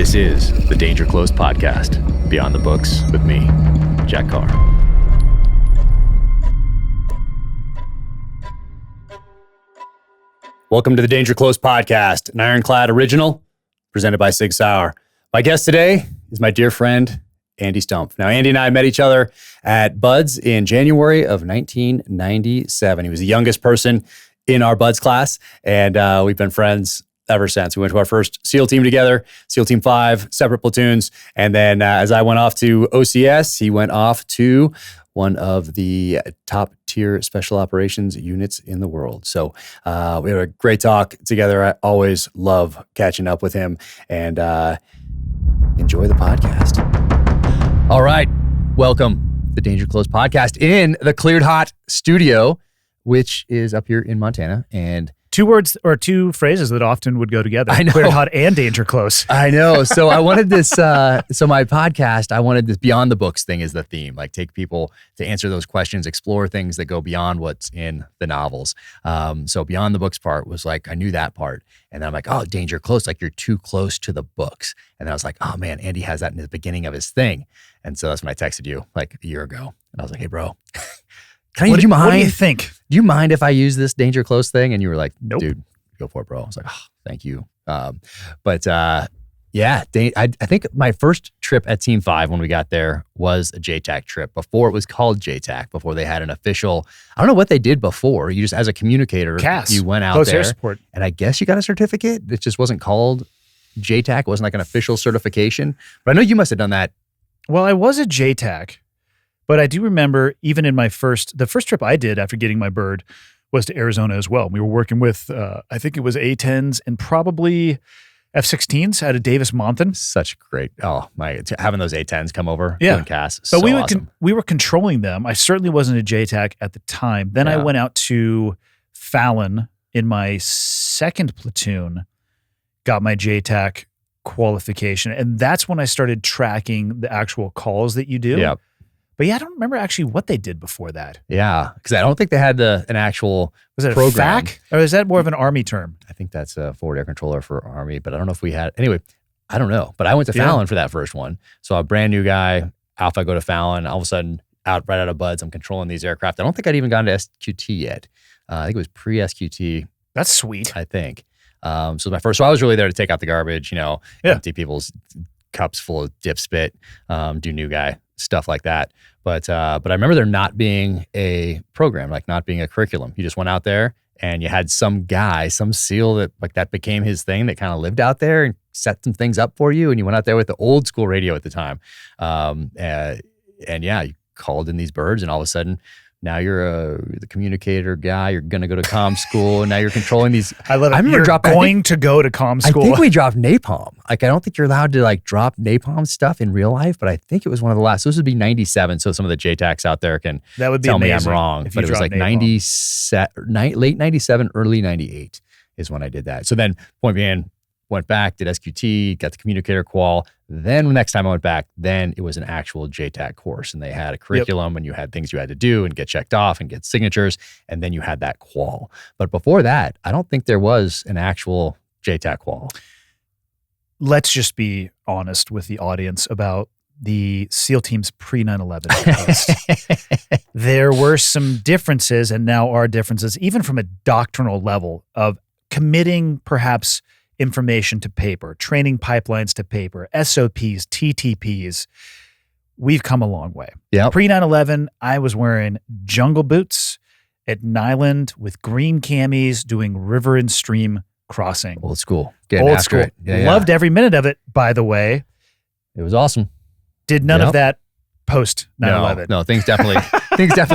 This is the Danger Close podcast, Beyond the Books with me, Jack Carr. Welcome to the Danger Close podcast, an ironclad original presented by Sig Sauer. My guest today is my dear friend, Andy Stumpf. Now, Andy and I met each other at Buds in January of 1997. He was the youngest person in our Buds class, and we've been friends ever since. We went to our first SEAL team together, SEAL Team 5, separate platoons. And then as I went off to OCS, he went off to one of the top tier special operations units in the world. So we had a great talk together. I always love catching up with him, and enjoy the podcast. All right. Welcome to the Danger Close podcast in the Cleared Hot studio, which is up here in Montana. And two words or two phrases that often would go together. I know. Cleared Hot and Danger Close. I know. So I wanted this, so my podcast, I wanted this Beyond the Books thing as the theme, like take people to answer those questions, explore things that go beyond what's in the novels. So Beyond the Books part was like, I knew that part. And then I'm like, oh, Danger Close, like you're too close to the books. And then I was like, oh man, Andy has that in the beginning of his thing. And so that's when I texted you like a year ago. And I was like, hey bro, do you mind? What do you think? Do you mind if I use this Danger Close thing? And you were like, nope. Dude, go for it, bro. I was like, oh, thank you. Yeah, I think my first trip at Team 5 when we got there was a JTAC trip. Before it was called JTAC, before they had an official, I don't know what they did before. You just, as a communicator, CAS, you went out Close there. Air Support. And I guess you got a certificate. It just wasn't called JTAC. It wasn't like an official certification. But I know you must have done that. Well, I was a JTAC, but I do remember even in the first trip I did after getting my bird was to Arizona as well. We were working with, I think it was A-10s and probably F-16s out of Davis-Monthan. Such great, having those A-10s come over yeah. doing CAS. But so awesome. We were controlling them. I certainly wasn't a JTAC at the time. Then I went out to Fallon in my second platoon, got my JTAC qualification. And that's when I started tracking the actual calls that you do. Yep. But yeah, I don't remember actually what they did before that. Yeah, because I don't think they had an actual Was it program. a FAC? Or is that more of an Army term? I think that's a forward air controller for Army, but I don't know if we had. Anyway, I don't know. But I went to Fallon for that first one. So a brand new guy, Alpha, I go to Fallon. All of a sudden, right out of Buds, I'm controlling these aircraft. I don't think I'd even gotten to SQT yet. I think it was pre-SQT. That's sweet. I think. So my first. So I was really there to take out the garbage, empty people's cups full of dip spit, do new guy stuff like that. But I remember there not being a program, like not being a curriculum. You just went out there and you had some guy, some SEAL that became his thing that kind of lived out there and set some things up for you. And you went out there with the old school radio at the time. You called in these birds and all of a sudden now you're the communicator guy. You're going to go to comm school, and now you're controlling these. I love it. I remember to go to comm school. I think we dropped napalm. Like, I don't think you're allowed to drop napalm stuff in real life, but I think it was one of the last. So this would be 97. So some of the JTACs out there can tell me I'm wrong. But it was like 97, late 97, early 98 is when I did that. So then, point being, went back, did SQT, got the communicator qual. Then the next time I went back, then it was an actual JTAC course, and they had a curriculum, and you had things you had to do and get checked off and get signatures, and then you had that qual. But before that, I don't think there was an actual JTAC qual. Let's just be honest with the audience about the SEAL teams pre-9/11 post. There were some differences, and now are differences, even from a doctrinal level of committing perhaps information to paper, training pipelines to paper, SOPs, TTPs. We've come a long way. Yep. Pre-9/11, I was wearing jungle boots at Nyland with green camis doing river and stream crossing. Old school. Old school. Loved every minute of it, by the way. It was awesome. Did none of that post 9/11. No, things definitely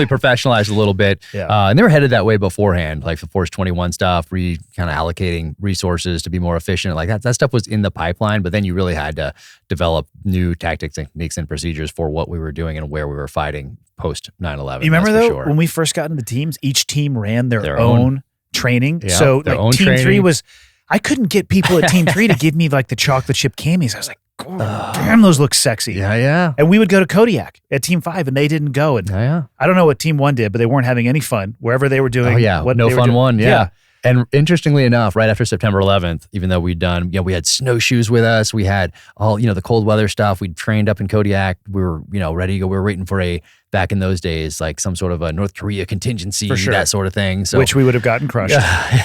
professionalized a little bit. Yeah. And they were headed that way beforehand, like the Force 21 stuff, kind of allocating resources to be more efficient. Like that stuff was in the pipeline, but then you really had to develop new tactics, techniques, and procedures for what we were doing and where we were fighting post 9/11. You remember though, when we first got into teams, each team ran their own training. Yeah, so their like own Team training. 3 was, I couldn't get people at Team 3 to give me like the chocolate chip camis. I was like, damn, those look sexy. Yeah. And we would go to Kodiak at Team 5 and they didn't go. And Yeah. I don't know what Team 1 did, but they weren't having any fun wherever they were doing. Oh, yeah. What No they were fun doing. one. Yeah. And interestingly enough, right after September 11th, even though we had snowshoes with us, we had all, the cold weather stuff. We'd trained up in Kodiak. We were, ready to go. We were waiting for back in those days, like some sort of a North Korea contingency, that sort of thing. So, which we would have gotten crushed.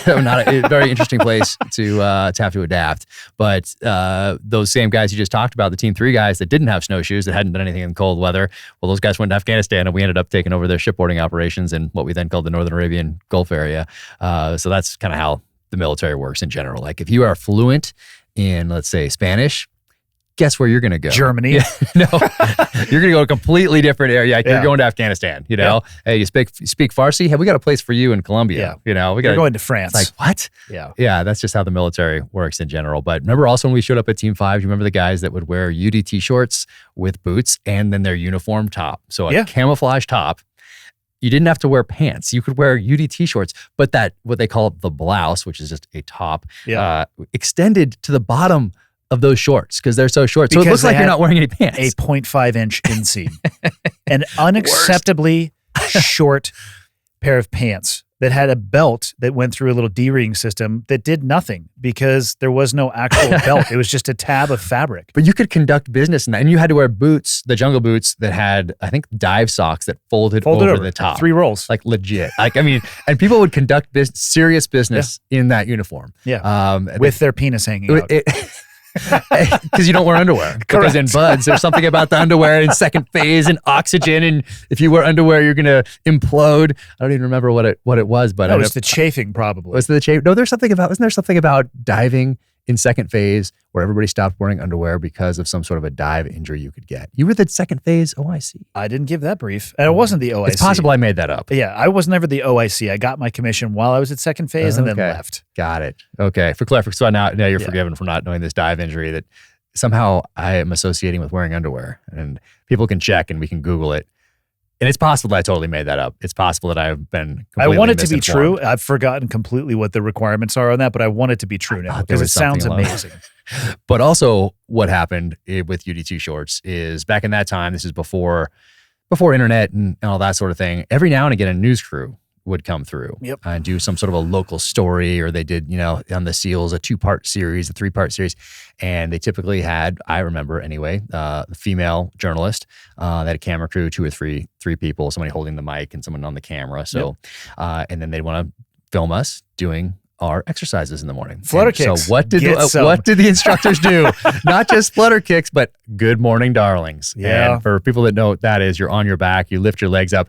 Not a very interesting place to have to adapt. But those same guys you just talked about, the Team 3 guys that didn't have snowshoes, that hadn't done anything in cold weather, well, those guys went to Afghanistan, and we ended up taking over their shipboarding operations in what we then called the Northern Arabian Gulf area. So that's kind of how the military works in general. Like if you are fluent in, let's say, Spanish, guess where you're going to go? Germany. Yeah, no, you're going to go to a completely different area. You're going to Afghanistan, Hey, you speak Farsi? Hey, we got a place for you in Colombia. You're going to France. It's like, what? Yeah, that's just how the military works in general. But remember also when we showed up at Team 5, you remember the guys that would wear UDT shorts with boots and then their uniform top. So a camouflage top. You didn't have to wear pants. You could wear UDT shorts, but that, what they call the blouse, which is just a top, extended to the bottom of those shorts because they're so short. So it looks like you're not wearing any pants. A 0.5-inch inseam. An unacceptably short pair of pants that had a belt that went through a little D-ring system that did nothing because there was no actual belt. It was just a tab of fabric. But you could conduct business in that. And you had to wear boots, the jungle boots that had, I think, dive socks that folded over the top. 3 rolls. Like legit. And people would conduct serious business in that uniform. Yeah. With their penis hanging out. Because you don't wear underwear. Correct. Because in buds, there's something about the underwear in second phase and oxygen. And if you wear underwear, you're going to implode. I don't even remember what it was, but it was the chafing probably. Was it the chafing? No, wasn't there something about diving in second phase where everybody stopped wearing underwear because of some sort of a dive injury you could get? You were the second phase OIC. I didn't give that brief. And it wasn't the OIC. It's possible I made that up. Yeah, I was never the OIC. I got my commission while I was at second phase and then left. Got it. Okay. For clarification, so now you're forgiven for not knowing this dive injury that somehow I am associating with wearing underwear. And people can check and we can Google it. And it's possible that I totally made that up. It's possible that I've been completely I want it to be misinformed. true. I've forgotten completely what the requirements are on that, but I want it to be true now because it sounds amazing. But also what happened with UD2 shorts is back in that time, this is before internet and all that sort of thing, every now and again a news crew would come through and do some sort of a local story, or they did, on the SEALs, a 2-part series, a 3-part series. And they typically had, I remember anyway, a female journalist that had a camera crew, 2 or 3 people, somebody holding the mic and someone on the camera. So, and then they'd want to film us doing our exercises in the morning. Flutter kicks. So what did the instructors do? Not just flutter kicks, but good morning, darlings. Yeah. And for people that know what that is, you're on your back, you lift your legs up,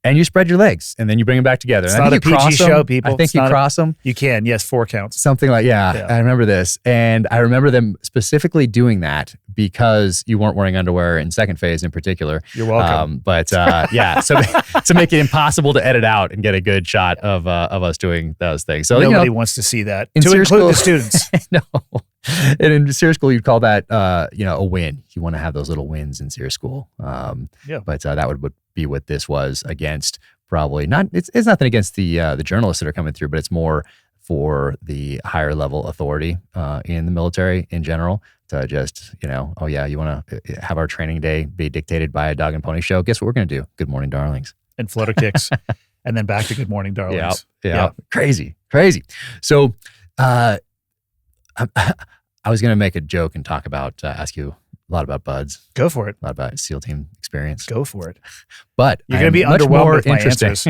and you spread your legs, and then you bring them back together. It's not a PG show, people. I think you cross them. You can, yes, 4 counts. Something like, I remember this. And I remember them specifically doing that because you weren't wearing underwear in second phase in particular. You're welcome. So to make it impossible to edit out and get a good shot of us doing those things. So nobody wants to see that, to include the students. No. And in SEER school, you'd call that, a win. You want to have those little wins in SEER school. But that would be what this was against. Probably not. It's nothing against the journalists that are coming through, but it's more for the higher level authority in the military in general to just, you want to have our training day be dictated by a dog and pony show. Guess what we're going to do? Good morning, darlings. And flutter kicks. And then back to good morning, darlings. Yeah. Crazy. So, I was going to make a joke and talk about, ask you a lot about buds. Go for it. A lot about SEAL team experience. Go for it. But you're going to be underwhelmed with my answers.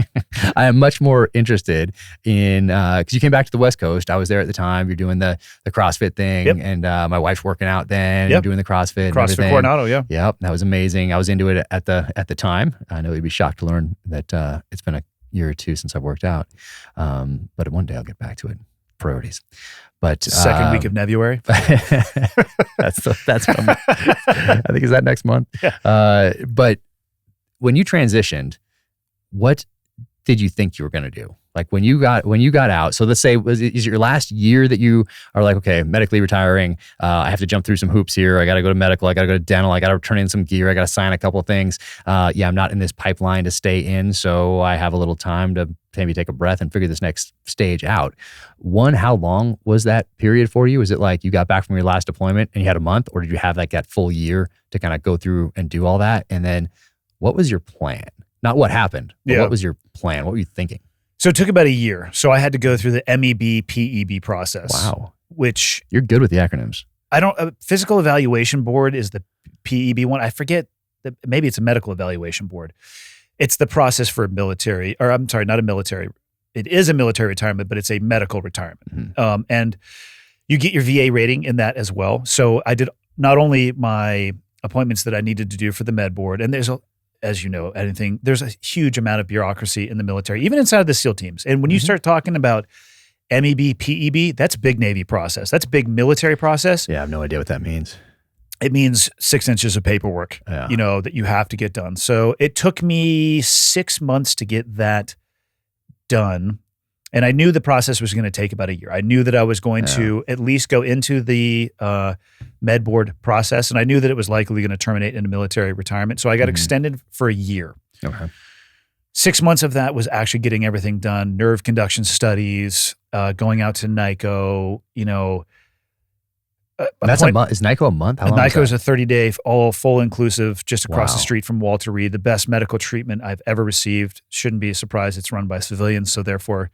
I am much more interested in, because you came back to the West Coast. I was there at the time. You're doing the CrossFit thing. And my wife's working out then. You're doing the CrossFit. CrossFit Coronado, Yep. That was amazing. I was into it at the time. I know you'd be shocked to learn that it's been a year or 2 since I've worked out. But one day I'll get back to it. Priorities. But second week of February. that's I think is that next month. But when you transitioned, what did you think you were going to do? Like when you got out, so let's say, is it your last year that you are like, okay, medically retiring, I have to jump through some hoops here. I got to go to medical. I got to go to dental. I got to turn in some gear. I got to sign a couple of things. I'm not in this pipeline to stay in. So I have a little time to maybe take a breath and figure this next stage out. One, how long was that period for you? Was it like you got back from your last deployment and you had a month, or did you have like that full year to kind of go through and do all that? And then what was your plan? Not what happened, but what was your plan? What were you thinking? So it took about a year. So I had to go through the MEB, PEB process. Wow. Which You're good with the acronyms. Physical Evaluation Board is the PEB one. I forget, maybe it's a medical evaluation board. It's the process for military, or I'm sorry, not a military. It is a military retirement, but it's a medical retirement. Mm-hmm. And you get your VA rating in that as well. So I did not only my appointments that I needed to do for the med board, and as you know, there's a huge amount of bureaucracy in the military, even inside of the SEAL teams. And when you start talking about MEB, PEB, that's big Navy process. That's big military process. Yeah, I have no idea what that means. It means 6 inches of paperwork, that you have to get done. So it took me 6 months to get that done. And I knew the process was going to take about a year. I knew that I was going to at least go into the med board process, and I knew that it was likely going to terminate into military retirement. So I got extended for a year. Okay. 6 months of that was actually getting everything done, nerve conduction studies, going out to NICO, That's a month. Is NICO a month? How long NICO is a 30-day, all full inclusive, just across the street from Walter Reed. The best medical treatment I've ever received. Shouldn't be a surprise. It's run by civilians, so therefore,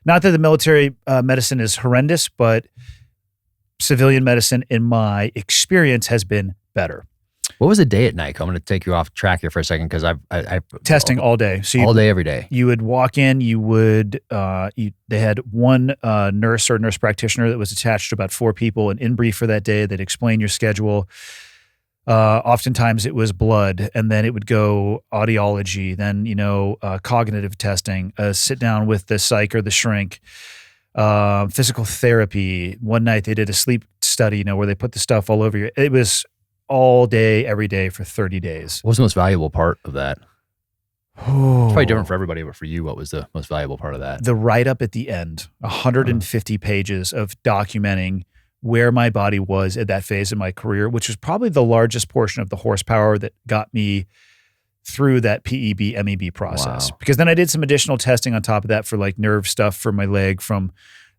not that the military medicine is horrendous, but civilian medicine, in my experience, has been better. What was a day at NICO? I'm going to take you off track here for a second because I testing all day. So all day, every day. You would walk in. You would. They had one nurse or nurse practitioner that was attached to about 4 people, and in brief for that day, they'd explain your schedule. Oftentimes it was blood, and then it would go audiology, then cognitive testing, sit down with the psych or the shrink, physical therapy. One night they did a sleep study, where they put the stuff all over you. It was all day, every day for 30 days. What was the most valuable part of that? It's probably different for everybody, but for you, what was the most valuable part of that? The write-up at the end, 150 pages of documenting where my body was at that phase in my career, which was probably the largest portion of the horsepower that got me through that PEB, MEB process. Wow. Because then I did some additional testing on top of that for like nerve stuff for my leg from,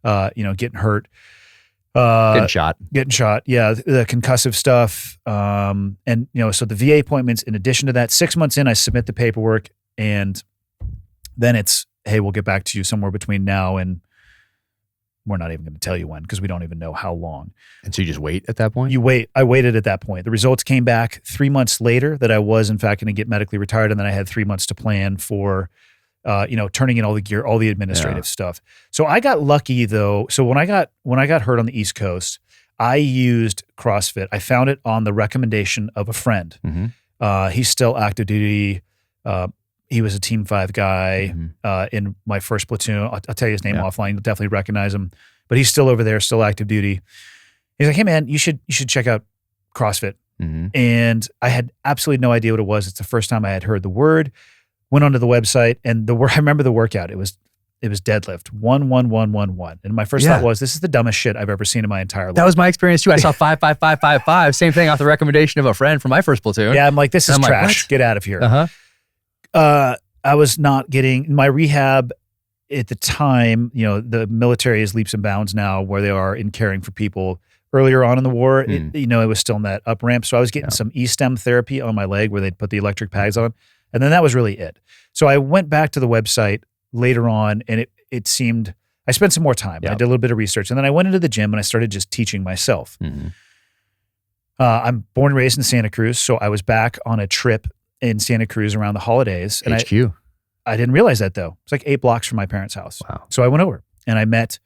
getting hurt. Getting shot. Yeah. The concussive stuff. So the VA appointments, in addition to that, 6 months in, I submit the paperwork, and then it's, hey, we'll get back to you somewhere between now and we're not even going to tell you when, because we don't even know how long. And so you just wait at that point? You wait. I waited at that point. The results came back 3 months later that I was in fact going to get medically retired. And then I had 3 months to plan for, turning in all the gear, all the administrative stuff. So I got lucky though. So when I got hurt on the East Coast, I used CrossFit. I found it on the recommendation of a friend. Mm-hmm. He's still active duty. He was a Team 5 guy in my first platoon. I'll tell you his name offline. You'll definitely recognize him. But he's still over there, still active duty. He's like, hey man, you should check out CrossFit. Mm-hmm. And I had absolutely no idea what it was. It's the first time I had heard the word. Went onto the website, and I remember the workout. It was deadlift 1 1 1 1 1. And my first thought was, this is the dumbest shit I've ever seen in my entire life. That was my experience too. I saw 5 5 5 5 5. Same thing off the recommendation of a friend from my first platoon. Yeah, I'm like, this is trash. Like, get out of here. Uh-huh. I was not getting my rehab at the time. The military is leaps and bounds now where they are in caring for people. Earlier on in the war, it was still in that up ramp. So I was getting some E-stem therapy on my leg where they'd put the electric pads on. And then that was really it. So I went back to the website later on, and it seemed, I spent some more time. I did a little bit of research, and then I went into the gym and I started just teaching myself. Mm-hmm. I'm born and raised in Santa Cruz. So I was back on a trip in Santa Cruz around the holidays. And HQ. I didn't realize that though. It's like 8 blocks from my parents' house. Wow. So I went over and I met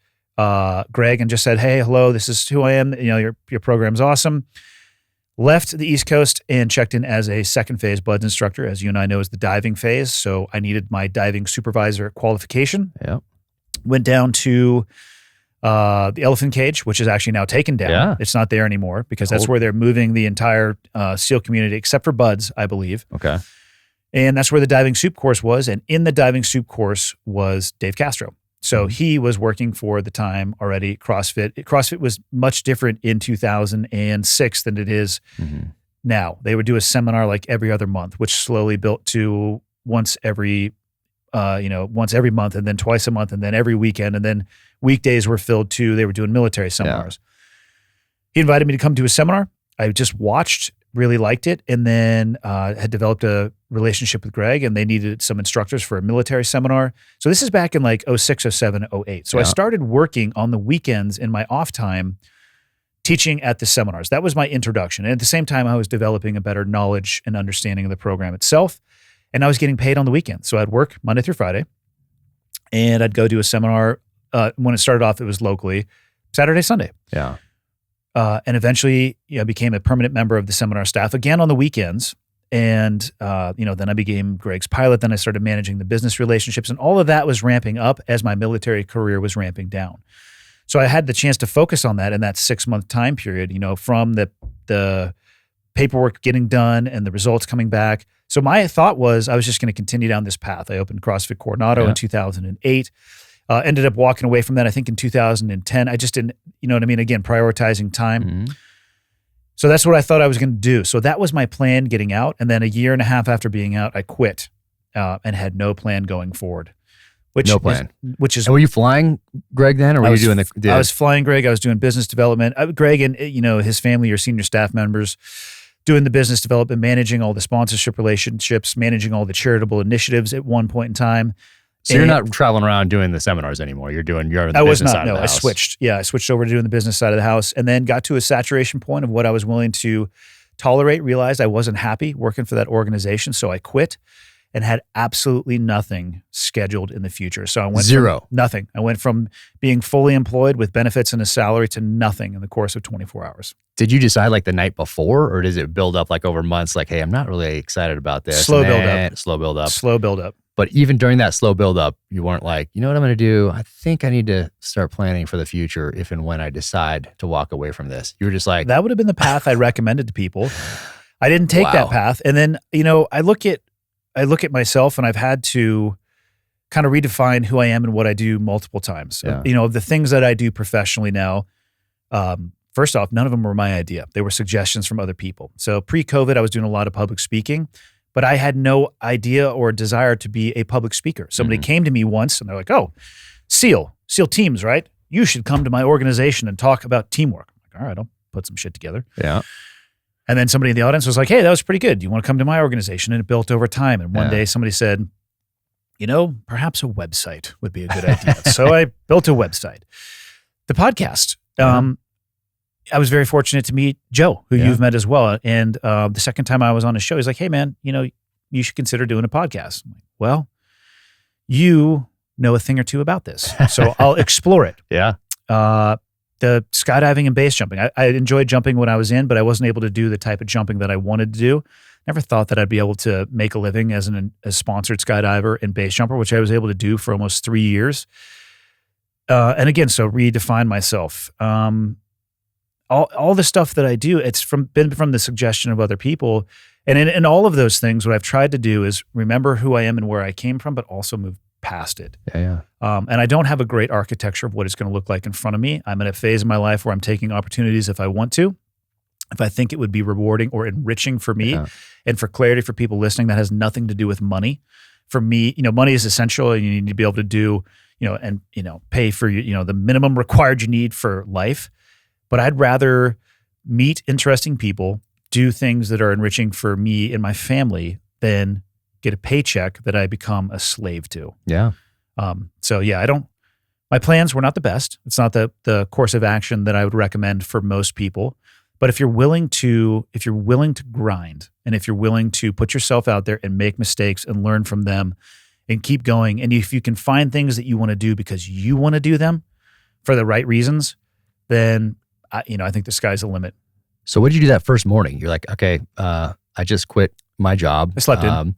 Greg and just said, hey, hello, this is who I am. Your program's awesome. Left the East Coast and checked in as a second phase BUDS instructor, as you and I know is the diving phase. So I needed my diving supervisor qualification. Yeah. Went down to the elephant cage, which is actually now taken down. Yeah. It's not there anymore because that's where they're moving the entire SEAL community, except for BUDS, I believe. Okay. And that's where the diving soup course was. And in the diving soup course was Dave Castro. So he was working for the time already CrossFit. CrossFit was much different in 2006 than it is now. They would do a seminar like every other month, which slowly built to once every month, and then twice a month, and then every weekend, and then weekdays were filled too. They were doing military seminars. He invited me to come to a seminar. I just watched, really liked it, and then had developed a relationship with Greg, and they needed some instructors for a military seminar. So this is back in like 06, 07, 08. So I started working on the weekends in my off time, teaching at the seminars. That was my introduction. And at the same time, I was developing a better knowledge and understanding of the program itself. And I was getting paid on the weekends. So I'd work Monday through Friday, and I'd go do a seminar. When it started off, it was locally, Saturday, Sunday. Yeah. And eventually, I became a permanent member of the seminar staff again on the weekends. And, then I became Greg's pilot. Then I started managing the business relationships, and all of that was ramping up as my military career was ramping down. So I had the chance to focus on that in that 6-month time period, from the paperwork getting done and the results coming back. So my thought was I was just going to continue down this path. I opened CrossFit Coronado in 2008. Ended up walking away from that, I think, in 2010. I just didn't, again, prioritizing time. Mm-hmm. So that's what I thought I was going to do. So that was my plan getting out. And then a year and a half after being out, I quit and had no plan going forward. No plan. And were you flying Greg then, or were you doing the? I was flying Greg. I was doing business development. Greg and his family or senior staff members doing the business development, managing all the sponsorship relationships, managing all the charitable initiatives at one point in time. So you're not traveling around doing the seminars anymore. You're in the business side of the house. I switched. Yeah, I switched over to doing the business side of the house, and then got to a saturation point of what I was willing to tolerate. Realized I wasn't happy working for that organization, so I quit and had absolutely nothing scheduled in the future. So I went zero, nothing. I went from being fully employed with benefits and a salary to nothing in the course of 24 hours. Did you decide like the night before, or does it build up like over months? Like, hey, I'm not really excited about this. Slow build up. But even during that slow build up, you weren't like, you know what I'm going to do? I think I need to start planning for the future if and when I decide to walk away from this. You were just like, that would have been the path I recommended to people. I didn't take that path. And then, I look at myself, and I've had to kind of redefine who I am and what I do multiple times. Yeah. The things that I do professionally now, first off, none of them were my idea. They were suggestions from other people. So pre-COVID, I was doing a lot of public speaking, but I had no idea or desire to be a public speaker. Somebody came to me once and they're like, oh, SEAL teams, right? You should come to my organization and talk about teamwork. I'm like, all right, I'll put some shit together. Yeah. And then somebody in the audience was like, hey, that was pretty good. Do you want to come to my organization? And it built over time. And one day somebody said, perhaps a website would be a good idea. So I built a website. The podcast. I was very fortunate to meet Joe, who you've met as well. And the second time I was on his show, he's like, hey, man, you should consider doing a podcast. I'm like, well, you know a thing or two about this. So I'll explore it. Yeah. The skydiving and base jumping. I enjoyed jumping when I was in, but I wasn't able to do the type of jumping that I wanted to do. Never thought that I'd be able to make a living as a sponsored skydiver and base jumper, which I was able to do for almost 3 years. And again, so redefine myself. All the stuff that I do, it's been from the suggestion of other people. And in all of those things, what I've tried to do is remember who I am and where I came from, but also move past it. Yeah. And I don't have a great architecture of what it's going to look like in front of me. I'm in a phase in my life where I'm taking opportunities if I want to, if I think it would be rewarding or enriching for me. And for clarity for people listening, that has nothing to do with money. For me, money is essential, and you need to be able to do, pay for, the minimum required you need for life. But I'd rather meet interesting people, do things that are enriching for me and my family than get a paycheck that I become a slave to. Yeah. My plans were not the best. It's not the course of action that I would recommend for most people. But if you're willing to grind, and if you're willing to put yourself out there and make mistakes and learn from them and keep going, and if you can find things that you want to do because you want to do them for the right reasons, then I think the sky's the limit. So what did you do that first morning? You're like, okay, I just quit my job. I slept in.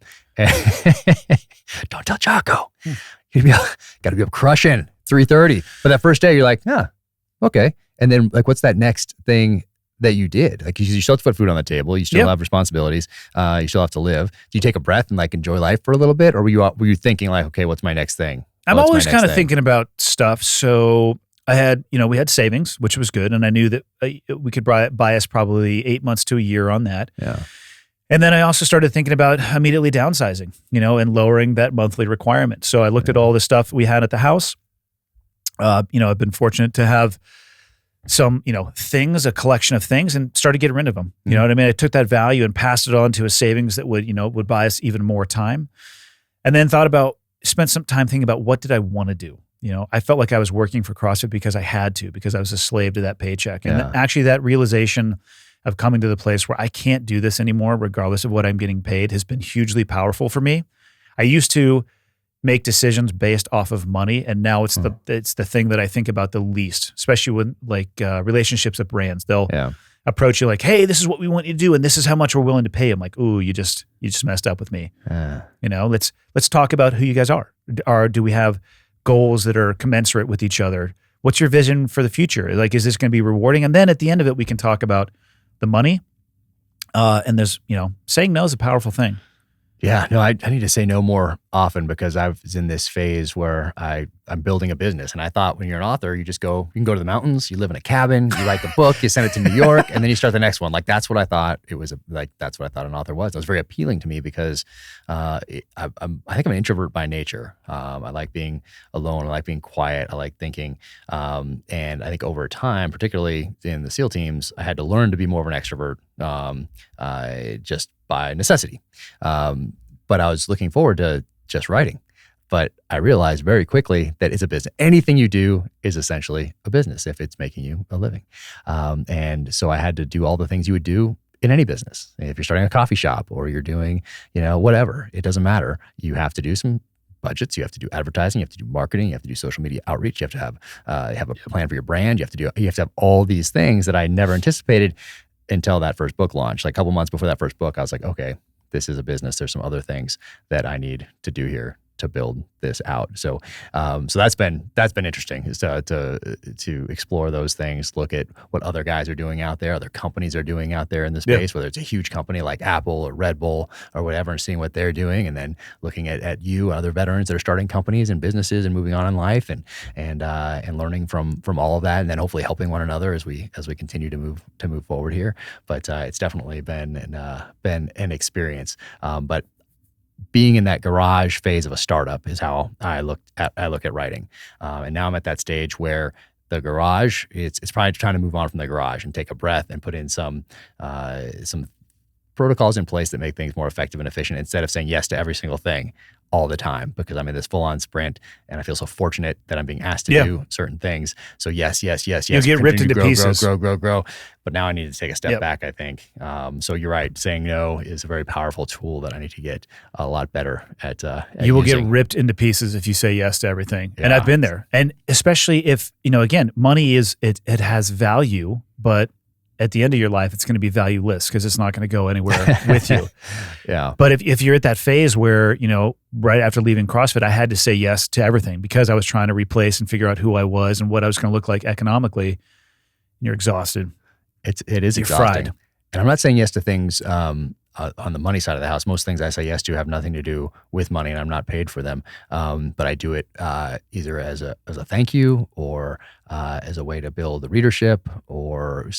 Don't tell Jocko. You got to be up crushing 3:30. But that first day, you're like, okay. And then like, what's that next thing that you did? Like you still have to put food on the table. You still have responsibilities. You still have to live. Do you take a breath and like enjoy life for a little bit? Or were you thinking like, okay, what's my next thing? I'm always kind of thinking about stuff. So I had, we had savings, which was good. And I knew that we could buy us probably 8 months to a year on that. Yeah. And then I also started thinking about immediately downsizing, and lowering that monthly requirement. So I looked at all the stuff we had at the house. I've been fortunate to have some, things, a collection of things, and started getting rid of them. You know what I mean? I took that value and passed it on to a savings that would buy us even more time. And then spent some time thinking about what did I want to do? I felt like I was working for CrossFit because I had to, because I was a slave to that paycheck. And actually that realization of coming to the place where I can't do this anymore, regardless of what I'm getting paid, has been hugely powerful for me. I used to make decisions based off of money, and now it's the thing that I think about the least, especially with relationships with brands. They'll approach you like, "Hey, this is what we want you to do, and this is how much we're willing to pay." I'm like, "Ooh, you just messed up with me." Let's talk about who you guys are. Do we have goals that are commensurate with each other? What's your vision for the future? Like, is this going to be rewarding? And then at the end of it, we can talk about the money. And there's, saying no is a powerful thing. Yeah, no, I need to say no more often, because I was in this phase where I'm building a business, and I thought when you're an author, you can go to the mountains, you live in a cabin, you write the book, you send it to New York, and then you start the next one. Like, that's what I thought it was. That's what I thought an author was. It was very appealing to me because I think I'm an introvert by nature. I like being alone. I like being quiet. I like thinking. And I think over time, particularly in the SEAL teams, I had to learn to be more of an extrovert just by necessity. But I was looking forward to just writing. But I realized very quickly that it's a business. Anything you do is essentially a business if it's making you a living. And so I had to do all the things you would do in any business. If you're starting a coffee shop or you're doing, whatever, it doesn't matter. You have to do some budgets. You have to do advertising. You have to do marketing. You have to do social media outreach. You have to have a plan for your brand. You have to have all these things that I never anticipated until that first book launched. Like a couple months before that first book, I was like, okay, this is a business. There's some other things that I need to do here to build this out. So that's been interesting, is to explore those things, look at what other guys are doing out there, other companies are doing out there in the space, whether it's a huge company like Apple or Red Bull or whatever, and seeing what they're doing, and then looking at you, other veterans that are starting companies and businesses and moving on in life, and learning from all of that, and then hopefully helping one another as we continue to move forward here. But it's definitely been an experience. But being in that garage phase of a startup is how I look at writing. And now I'm at that stage where the garage, it's probably trying to move on from the garage and take a breath and put in some protocols in place that make things more effective and efficient, instead of saying yes to every single thing all the time, because I'm in this full-on sprint and I feel so fortunate that I'm being asked to do certain things. So yes. You get ripped into pieces. Grow. But now I need to take a step back, I think. So you're right. Saying no is a very powerful tool that I need to get a lot better at you will using. get ripped into pieces if you say yes to everything. Yeah. And I've been there. And especially if, again, money it has value, but at the end of your life, it's going to be valueless because it's not going to go anywhere with you. Yeah. But if you're at that phase where, right after leaving CrossFit, I had to say yes to everything because I was trying to replace and figure out who I was and what I was going to look like economically, you're exhausted. It is You're exhausting. fried. And I'm not saying yes to things on the money side of the house. Most things I say yes to have nothing to do with money, and I'm not paid for them. But I do it either as a thank you, or as a way to build the readership, or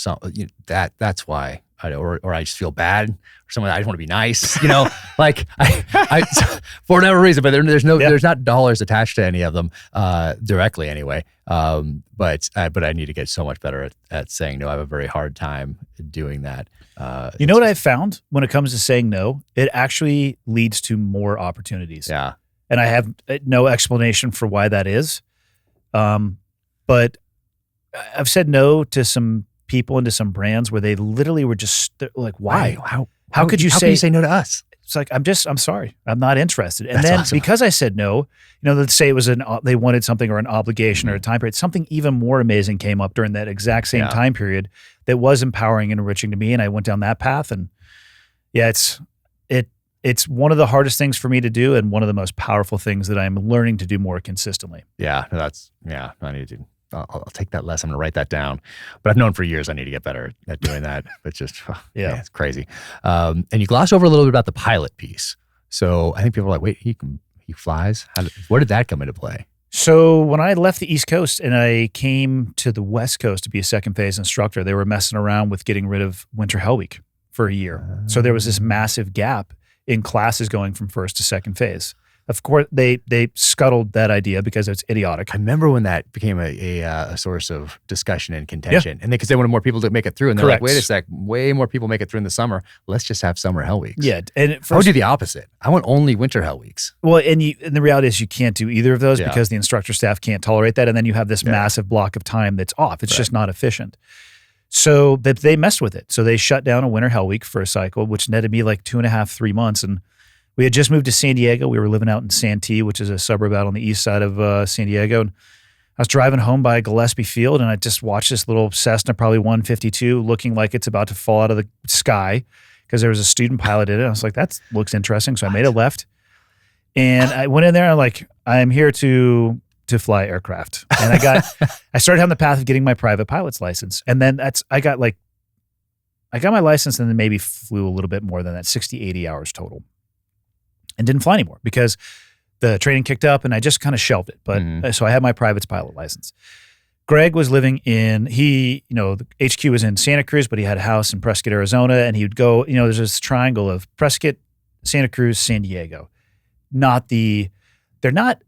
that's why. Or I just feel bad, or something. I just want to be nice, like I for whatever reason. But there's not dollars attached to any of them directly, anyway. But I need to get so much better at saying no. I have a very hard time doing that. You know what I've found when it comes to saying no? It actually leads to more opportunities. Yeah, and I have no explanation for why that is. But I've said no to some people, into some brands where they literally were just like, why? How could you say no to us? It's like, I'm sorry, I'm not interested. And That's then awesome. Because I said no, let's say it was they wanted something or an obligation or a time period, something even more amazing came up during that exact same time period that was empowering and enriching to me. And I went down that path, and it's one of the hardest things for me to do, and one of the most powerful things that I'm learning to do more consistently. Yeah, I need to. I'll take that lesson. I'm going to write that down. But I've known for years I need to get better at doing that. It's just, man, it's crazy. And you gloss over a little bit about the pilot piece. So I think people are like, wait, he flies? Where did that come into play? So when I left the East Coast and I came to the West Coast to be a second phase instructor, they were messing around with getting rid of Winter Hell Week for a year. So there was this massive gap in classes going from first to second phase. Of course, they scuttled that idea because it's idiotic. I remember when that became a source of discussion and contention, and because they wanted more people to make it through, and they're like, wait a sec, way more people make it through in the summer. Let's just have summer hell weeks. Yeah, and I would do the opposite. I want only winter hell weeks. Well, and the reality is you can't do either of those because the instructor staff can't tolerate that, and then you have this massive block of time that's off. It's just not efficient. So they messed with it. So they shut down a winter hell week for a cycle, which netted me like 2.5, 3 months. And we had just moved to San Diego. We were living out in Santee, which is a suburb out on the east side of San Diego. And I was driving home by Gillespie Field, and I just watched this little Cessna, probably 152, looking like it's about to fall out of the sky because there was a student pilot in it. I was like, that looks interesting. So I made a left. And I went in there, and I'm like, I'm here to fly aircraft. And I started on the path of getting my private pilot's license. And then I got my license and then maybe flew a little bit more than that, 60, 80 hours total. And didn't fly anymore because the training kicked up and I just kind of shelved it. But so I had my private pilot license. Greg was living the HQ was in Santa Cruz, but he had a house in Prescott, Arizona. And he would go, there's this triangle of Prescott, Santa Cruz, San Diego. They're not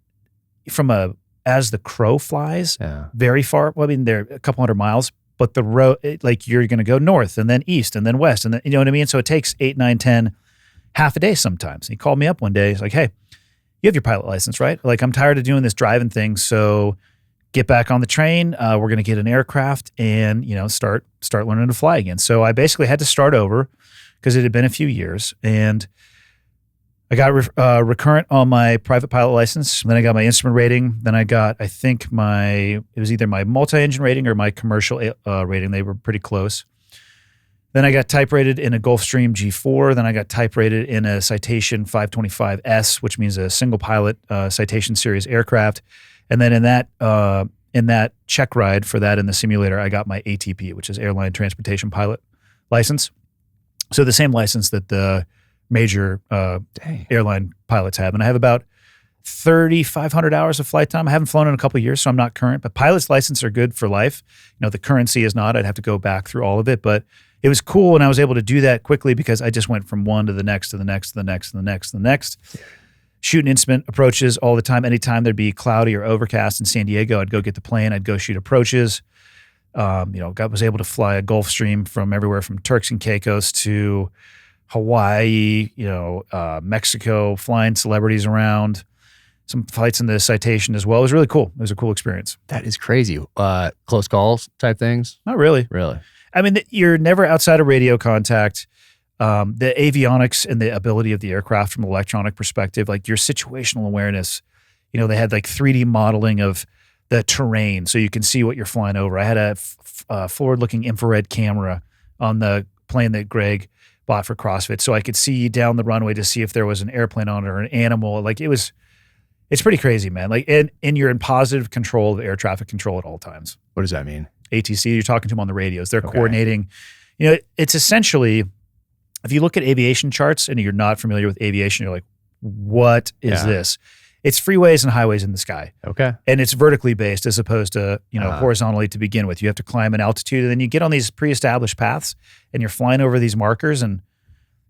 from as the crow flies, very far. Well, I mean, they're a couple hundred miles, but the road, like you're going to go north and then east and then west. And then, you know what I mean? So it takes 8, 9, 10, half a day sometimes. And he called me up one day. He's like, hey, you have your pilot license, right? Like, I'm tired of doing this driving thing. So get back on the train. We're going to get an aircraft and, start learning to fly again. So I basically had to start over because it had been a few years. And I got recurrent on my private pilot license. Then I got my instrument rating. Then I got, I think it was either my multi-engine rating or my commercial rating. They were pretty close. Then I got type rated in a Gulfstream G4. Then I got type rated in a Citation 525S, which means a single pilot Citation series aircraft. And then in that check ride for that in the simulator, I got my ATP, which is Airline Transportation Pilot license. So the same license that the major airline pilots have. And I have about 3,500 hours of flight time. I haven't flown in a couple of years, so I'm not current. But pilot's license are good for life. The currency is not. I'd have to go back through all of it. But it was cool, and I was able to do that quickly because I just went from one to the next, to the next, to the next, to the next, to the next. Shooting instrument approaches all the time. Anytime there'd be cloudy or overcast in San Diego, I'd go get the plane. I'd go shoot approaches. Was able to fly a Gulfstream from everywhere from Turks and Caicos to Hawaii, Mexico, flying celebrities around, some flights in the Citation as well. It was really cool. It was a cool experience. That is crazy. Close calls type things? Not really. Really? I mean, you're never outside of radio contact. The avionics and the ability of the aircraft from an electronic perspective, like your situational awareness, they had like 3D modeling of the terrain so you can see what you're flying over. I had a forward-looking infrared camera on the plane that Greg bought for CrossFit, so I could see down the runway to see if there was an airplane on it or an animal. Like it's pretty crazy, man. Like, and you're in positive control of air traffic control at all times. What does that mean? ATC, you're talking to them on the radios. They're coordinating. It's essentially, if you look at aviation charts and you're not familiar with aviation, you're like, what is this? It's freeways and highways in the sky. Okay. And it's vertically based as opposed to, horizontally to begin with. You have to climb an altitude and then you get on these pre-established paths and you're flying over these markers and,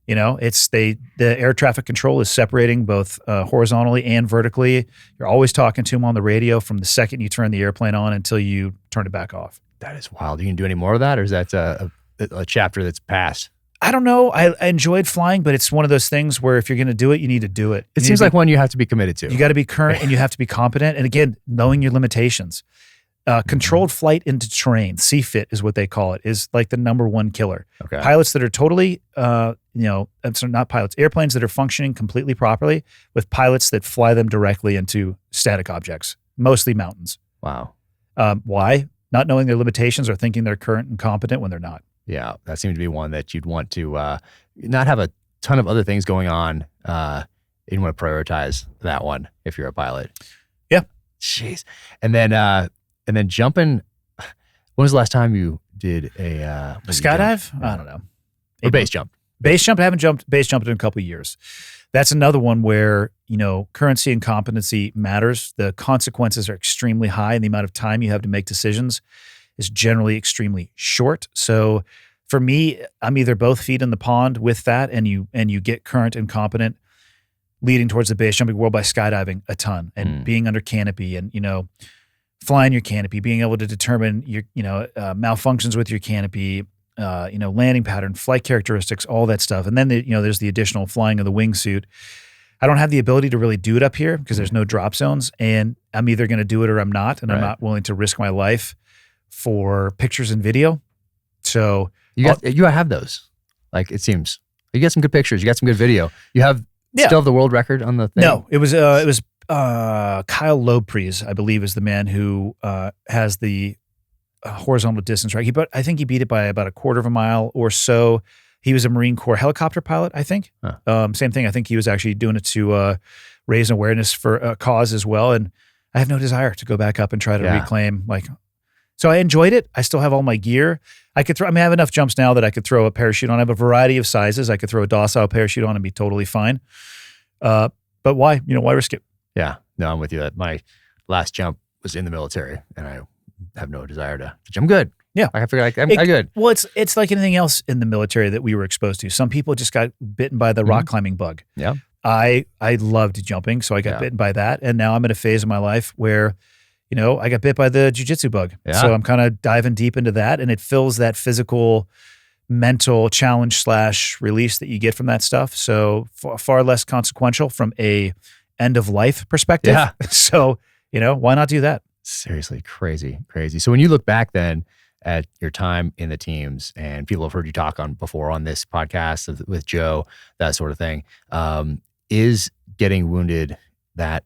the air traffic control is separating both horizontally and vertically. You're always talking to them on the radio from the second you turn the airplane on until you turn it back off. That is wild. You can do any more of that, or is that a chapter that's passed? I don't know. I enjoyed flying, but it's one of those things where if you're going to do it, you need to do it. It seems like one you have to be committed to. You got to be current and you have to be competent. And again, knowing your limitations. Controlled flight into terrain, CFIT is what they call it, is like the number one killer. Okay. Pilots that are totally, not pilots, airplanes that are functioning completely properly with pilots that fly them directly into static objects, mostly mountains. Wow. Why? Not knowing their limitations or thinking they're current and competent when they're not. Yeah, that seems to be one that you'd want to not have a ton of other things going on. You'd want to prioritize that one if you're a pilot. Yeah. Jeez. And then jumping. When was the last time you did a skydive? I don't know. Or base jump. Base jump. I haven't jumped base jumped in a couple of years. That's another one where, currency and competency matters. The consequences are extremely high and the amount of time you have to make decisions is generally extremely short. So for me, I'm either both feet in the pond with that and you get current and competent. leading towards the base jumping world by skydiving a ton and being under canopy and, flying your canopy, being able to determine your, malfunctions with your canopy, landing pattern, flight characteristics, all that stuff. And then, there's the additional flying of the wingsuit. I don't have the ability to really do it up here because there's no drop zones, and I'm either going to do it or I'm not, and I'm not willing to risk my life for pictures and video. So you have those, like it seems. You got some good pictures. You got some good video. You have still have the world record on the thing? No, it was Kyle Lopres, I believe, is the man who has the horizontal distance, right? I think he beat it by about a quarter of a mile or so. He was a Marine Corps helicopter pilot, I think. Same thing. I think he was actually doing it to raise an awareness for a cause as well. And I have no desire to go back up and try to reclaim. So I enjoyed it. I still have all my gear. I have enough jumps now that I could throw a parachute on. I have a variety of sizes. I could throw a docile parachute on and be totally fine. But why? Why risk it? Yeah. No, I'm with you. My last jump was in the military, and I have no desire to jump. I'm good. Yeah. I figure I'm good. Well, it's like anything else in the military that we were exposed to. Some people just got bitten by the rock climbing bug. Yeah. I loved jumping, so I got bitten by that. And now I'm in a phase of my life where, I got bit by the jiu-jitsu bug. Yeah. So I'm kind of diving deep into that, and it fills that physical, mental challenge / release that you get from that stuff. So far less consequential from a end of life perspective. Yeah. So, why not do that? Seriously, crazy. So when you look back then at your time in the teams, and people have heard you talk on before on this podcast with Joe, that sort of thing, is getting wounded,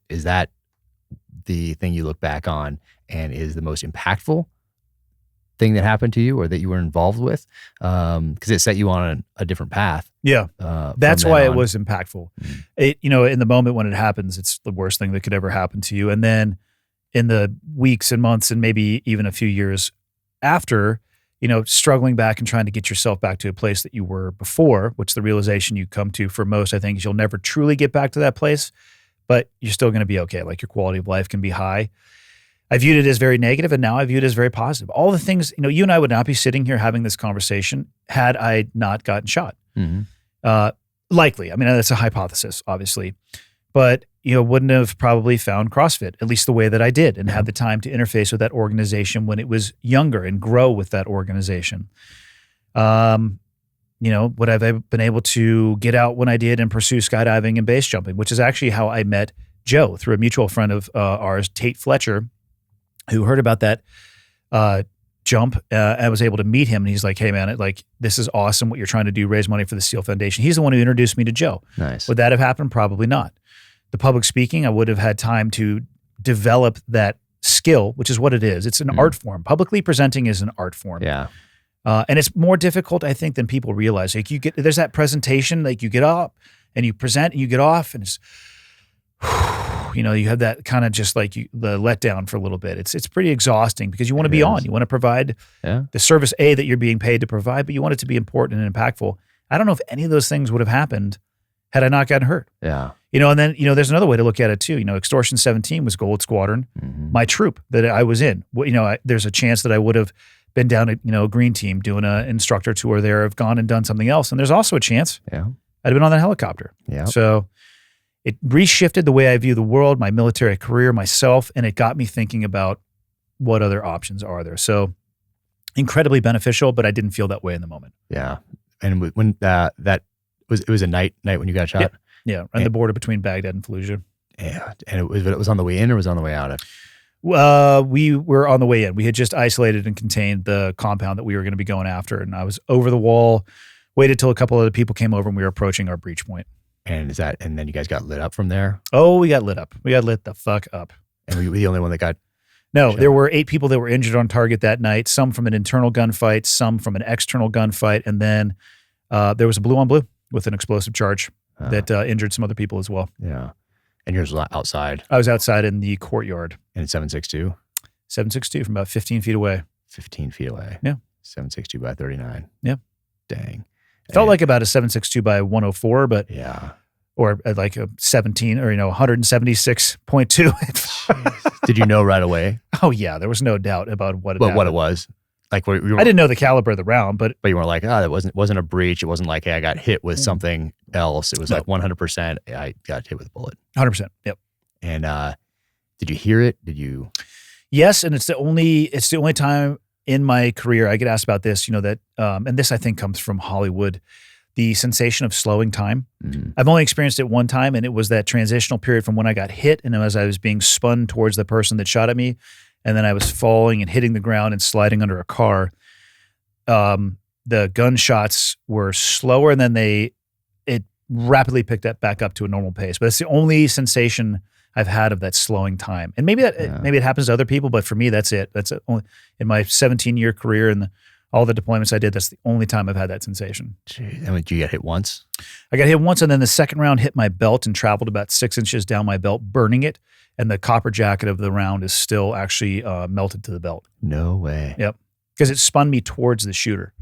is that the thing you look back on and is the most impactful thing that happened to you or that you were involved with? Because it set you on a different path. Yeah. That's why it was impactful. It, in the moment when it happens, it's the worst thing that could ever happen to you. And then in the weeks and months and maybe even a few years after, struggling back and trying to get yourself back to a place that you were before, which the realization you come to for most, I think, is you'll never truly get back to that place, but you're still going to be okay. Like your quality of life can be high. I viewed it as very negative, and now I view it as very positive. All the things, you and I would not be sitting here having this conversation had I not gotten shot. Mm-hmm. Likely. I mean, that's a hypothesis, obviously. But, wouldn't have probably found CrossFit, at least the way that I did, and had the time to interface with that organization when it was younger and grow with that organization. Would I have been able to get out when I did and pursue skydiving and base jumping, which is actually how I met Joe through a mutual friend of ours, Tate Fletcher, who heard about that jump. I was able to meet him, and he's like, "Hey, man, this is awesome what you're trying to do, raise money for the SEAL Foundation." He's the one who introduced me to Joe. Nice. Would that have happened? Probably not. The public speaking, I would have had time to develop that skill, which is what it is. It's an art form. Publicly presenting is an art form. Yeah. And it's more difficult, I think, than people realize. Like there's that presentation, like you get up and you present and you get off, and it's, you have that kind of just like the letdown for a little bit. It's pretty exhausting because you want to be on. You want to provide the service that you're being paid to provide, but you want it to be important and impactful. I don't know if any of those things would have happened had I not gotten hurt. Yeah. And then, there's another way to look at it too. Extortion 17 was Gold Squadron, my troop that I was in. There's a chance that I would have been down at, a green team doing an instructor tour there, have gone and done something else. And there's also a chance I'd have been on that helicopter. Yeah. So it reshifted the way I view the world, my military career, myself, and it got me thinking about what other options are there. So incredibly beneficial, but I didn't feel that way in the moment. Yeah. And when it was a night when you got shot? Yeah. On the border between Baghdad and Fallujah. Yeah. And it was on the way in or was on the way out? We were on the way in. We had just isolated and contained the compound that we were going to be going after. And I was over the wall, waited till a couple other people came over, and we were approaching our breach point. And then you guys got lit up from there? Oh, we got lit up. We got lit the fuck up. And were you the only one that got No, shot? There were 8 people that were injured on target that night, some from an internal gunfight, some from an external gunfight. And then there was a blue on blue with an explosive charge that injured some other people as well. Yeah. And yours was outside? I was outside in the courtyard. And it's 7.62? 7.62 from about 15 feet away. 15 feet away. Yeah. 7.62 by 39. Yeah. Dang. Felt like about a 7.62 by 104, but yeah. Or like a 17 or 176.2. Did you know right away? Oh yeah, there was no doubt about what it was. Like I didn't know the caliber of the round, but you weren't like, oh, that wasn't a breach. It wasn't like, hey, I got hit with something else. It was like 100%. I got hit with a bullet. 100%. Yep. And did you hear it? Did you? Yes, and it's the only time in my career I get asked about this. That, and this I think comes from Hollywood, the sensation of slowing time. Mm-hmm. I've only experienced it one time, and it was that transitional period from when I got hit and as I was being spun towards the person that shot at me. And then I was falling and hitting the ground and sliding under a car. The gunshots were slower, and then it rapidly picked up back up to a normal pace. But it's the only sensation I've had of that slowing time. And maybe it happens to other people, but for me, that's it. That's only in my 17-year career and all the deployments I did. That's the only time I've had that sensation. Jeez. I mean, did you get hit once? I got hit once, and then the second round hit my belt and traveled about 6 inches down my belt, burning it. And the copper jacket of the round is still actually melted to the belt. No way. Yep. Because it spun me towards the shooter.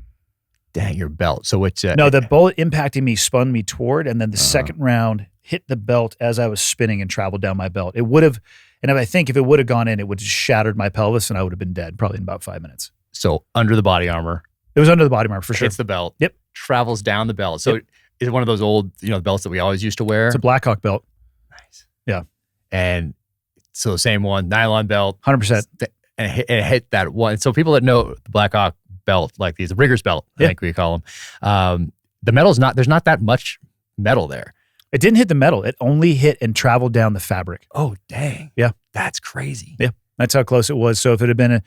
Dang, your belt. So it's... no, the bullet impacting me spun me toward, and then the second round hit the belt as I was spinning and traveled down my belt. It would have, and I think if it would have gone in, it would have shattered my pelvis and I would have been dead probably in about 5 minutes. So under the body armor. It was under the body armor for sure. Hits the belt. Yep. Travels down the belt. So it's one of those old, belts that we always used to wear. It's a Blackhawk belt. Nice. Yeah. And so the same one, nylon belt. 100%. And it hit that one. So people that know the Blackhawk belt, like these rigger's belt, I think we call them. The metal's there's not that much metal there. It didn't hit the metal. It only hit and traveled down the fabric. Oh, dang. Yeah. That's crazy. Yeah. That's how close it was. So if it had been,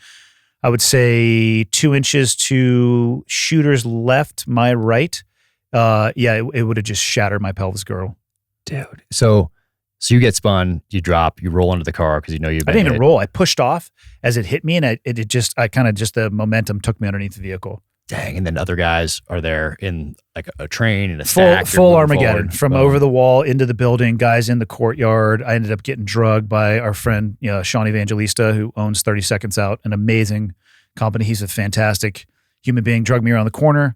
I would say 2 inches to shooter's left, my right, it would have just shattered my pelvis girdle. Dude. So you get spun, you drop, you roll under the car because you've been I didn't even hit. roll. I pushed off as it hit me, and the momentum took me underneath the vehicle. Dang. And then other guys are there in like a train and a full stack. Full Armageddon forward. from over the wall into the building, guys in the courtyard. I ended up getting drugged by our friend, Sean Evangelista, who owns 30 Seconds Out, an amazing company. He's a fantastic human being, drugged me around the corner.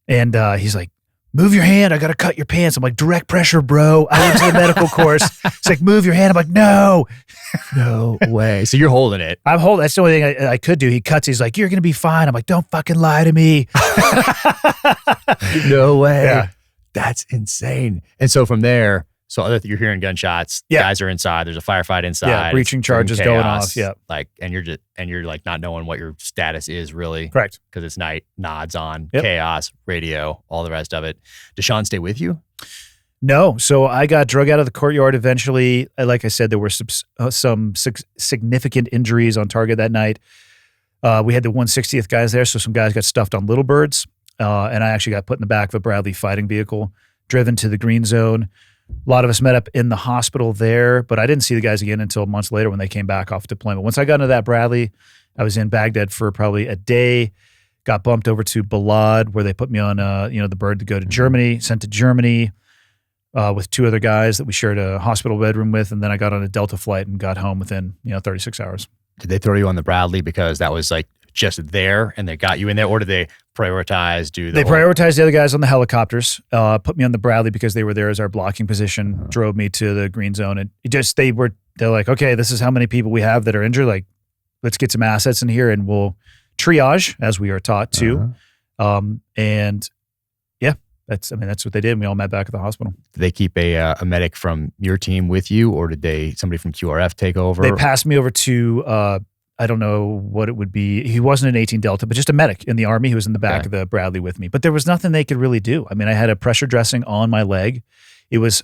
And he's like, move your hand. I got to cut your pants. I'm like, direct pressure, bro. I went to the medical course. It's like, move your hand. I'm like, no. No way. So you're holding it. I'm holding. That's the only thing I could do. He cuts. He's like, you're going to be fine. I'm like, don't fucking lie to me. No way. Yeah. That's insane. And so from there, you're hearing gunshots. Yeah. Guys are inside. There's a firefight inside. Yeah. Breaching charges going off. Yeah. Like, and you're like not knowing what your status is really. Correct. Because it's night, nods on, Yep. chaos, radio, all the rest of it. Does Sean stay with you? No. So I got drug out of the courtyard eventually. Like I said, there were some significant injuries on target that night. We had the 160th guys there, so some guys got stuffed on little birds. And I actually got put in the back of a Bradley fighting vehicle, driven to the green zone. A lot of us met up in the hospital there, but I didn't see the guys again until months later when they came back off deployment. Once I got into that Bradley, I was in Baghdad for probably a day, got bumped over to Balad where they put me on the bird to go to Germany, sent to Germany with two other guys that we shared a hospital bedroom with, and then I got on a Delta flight and got home within 36 hours. Did they throw you on the Bradley because that was like just there and they got you in there, or did they prioritize prioritized the other guys on the helicopters, put me on the Bradley because they were there as our blocking position, drove me to the green zone, and they're like, okay, this is how many people we have that are injured, like let's get some assets in here and we'll triage as we are taught to. And yeah, that's what they did. We all met back at the hospital. Did they keep a medic from your team with you, or did somebody from QRF take over? They passed me over to I don't know what it would be. He wasn't an 18 Delta, but just a medic in the Army who was in the back of the Bradley with me. But there was nothing they could really do. I mean, I had a pressure dressing on my leg. It was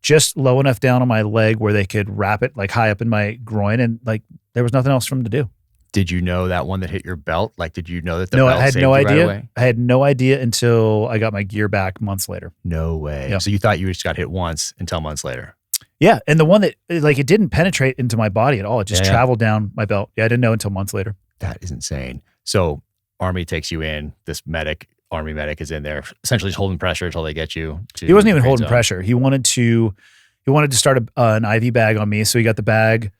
just low enough down on my leg where they could wrap it like high up in my groin, and like there was nothing else for them to do. Did you know that one that hit your belt? Like, did you know that the belt I had no idea. Right away? I had no idea until I got my gear back months later. No way. Yeah. So you thought you just got hit once until months later. Yeah, and the one that it didn't penetrate into my body at all. It just traveled down my belt. Yeah, I didn't know until months later. That is insane. So Army takes you in. This Army medic is in there, essentially just holding pressure until they get you to. He wasn't even holding pressure. He wanted to start an IV bag on me. So he got the bag.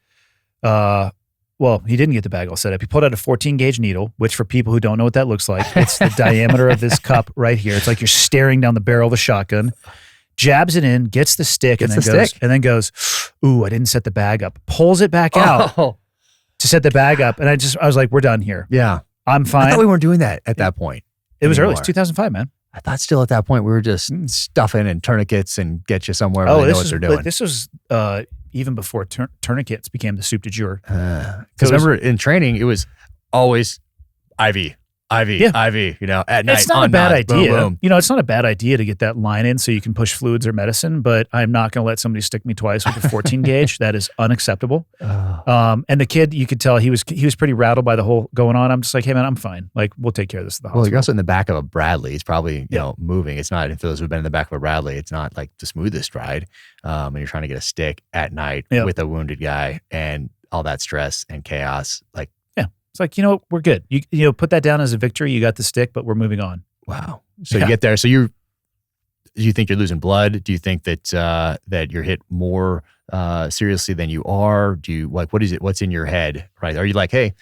Well, he didn't get the bag all set up. He pulled out a 14 gauge needle, which for people who don't know what that looks like, it's the diameter of this cup right here. It's like you're staring down the barrel of a shotgun. Jabs it in, gets the stick, and then goes, ooh, I didn't set the bag up. Pulls it back out. to set the bag up. And I was like, we're done here. Yeah. I'm fine. I thought we weren't doing that at that point. It was early. anymore. It's 2005, man. I thought still at that point we were just stuffing and tourniquets and get you somewhere where they know what they're doing. This was even before tourniquets became the soup du jour. Because remember in training, it was always IV, at night. It's not a bad idea. Boom, boom. It's not a bad idea to get that line in so you can push fluids or medicine, but I'm not going to let somebody stick me twice with a 14 gauge. That is unacceptable. And the kid, you could tell he was pretty rattled by the whole going on. I'm just like, hey man, I'm fine. Like, we'll take care of this at the hospital. Well, you're also in the back of a Bradley. It's probably, moving. It's not, for those who've been in the back of a Bradley, it's not like the smoothest ride. And you're trying to get a stick at night with a wounded guy and all that stress and chaos. Like, it's like, we're good. You put that down as a victory. You got the stick, but we're moving on. Wow. So you get there. So do you think you're losing blood? Do you think that that you're hit more seriously than you are? Do you what is it? What's in your head? Right? Are you like, hey,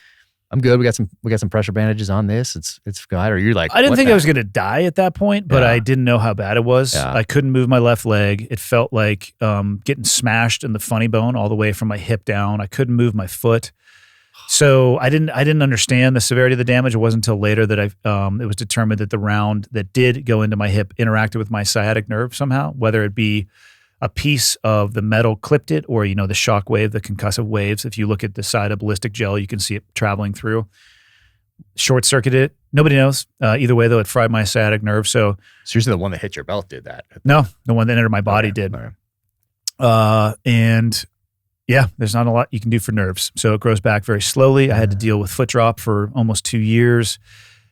I'm good. We got some pressure bandages on this. It's good. Or you're like, I didn't think I was going to die at that point, but I didn't know how bad it was. Yeah. I couldn't move my left leg. It felt like getting smashed in the funny bone all the way from my hip down. I couldn't move my foot. So I didn't understand the severity of the damage. It wasn't until later that it was determined that the round that did go into my hip interacted with my sciatic nerve somehow, whether it be a piece of the metal clipped it or, the shock wave, the concussive waves. If you look at the side of ballistic gel, you can see it traveling through. Short circuited it. Nobody knows. Either way, though, it fried my sciatic nerve. So usually the one that hit your belt did that. No, the one that entered my body did. Right. And yeah, there's not a lot you can do for nerves. So it grows back very slowly. I had to deal with foot drop for almost 2 years.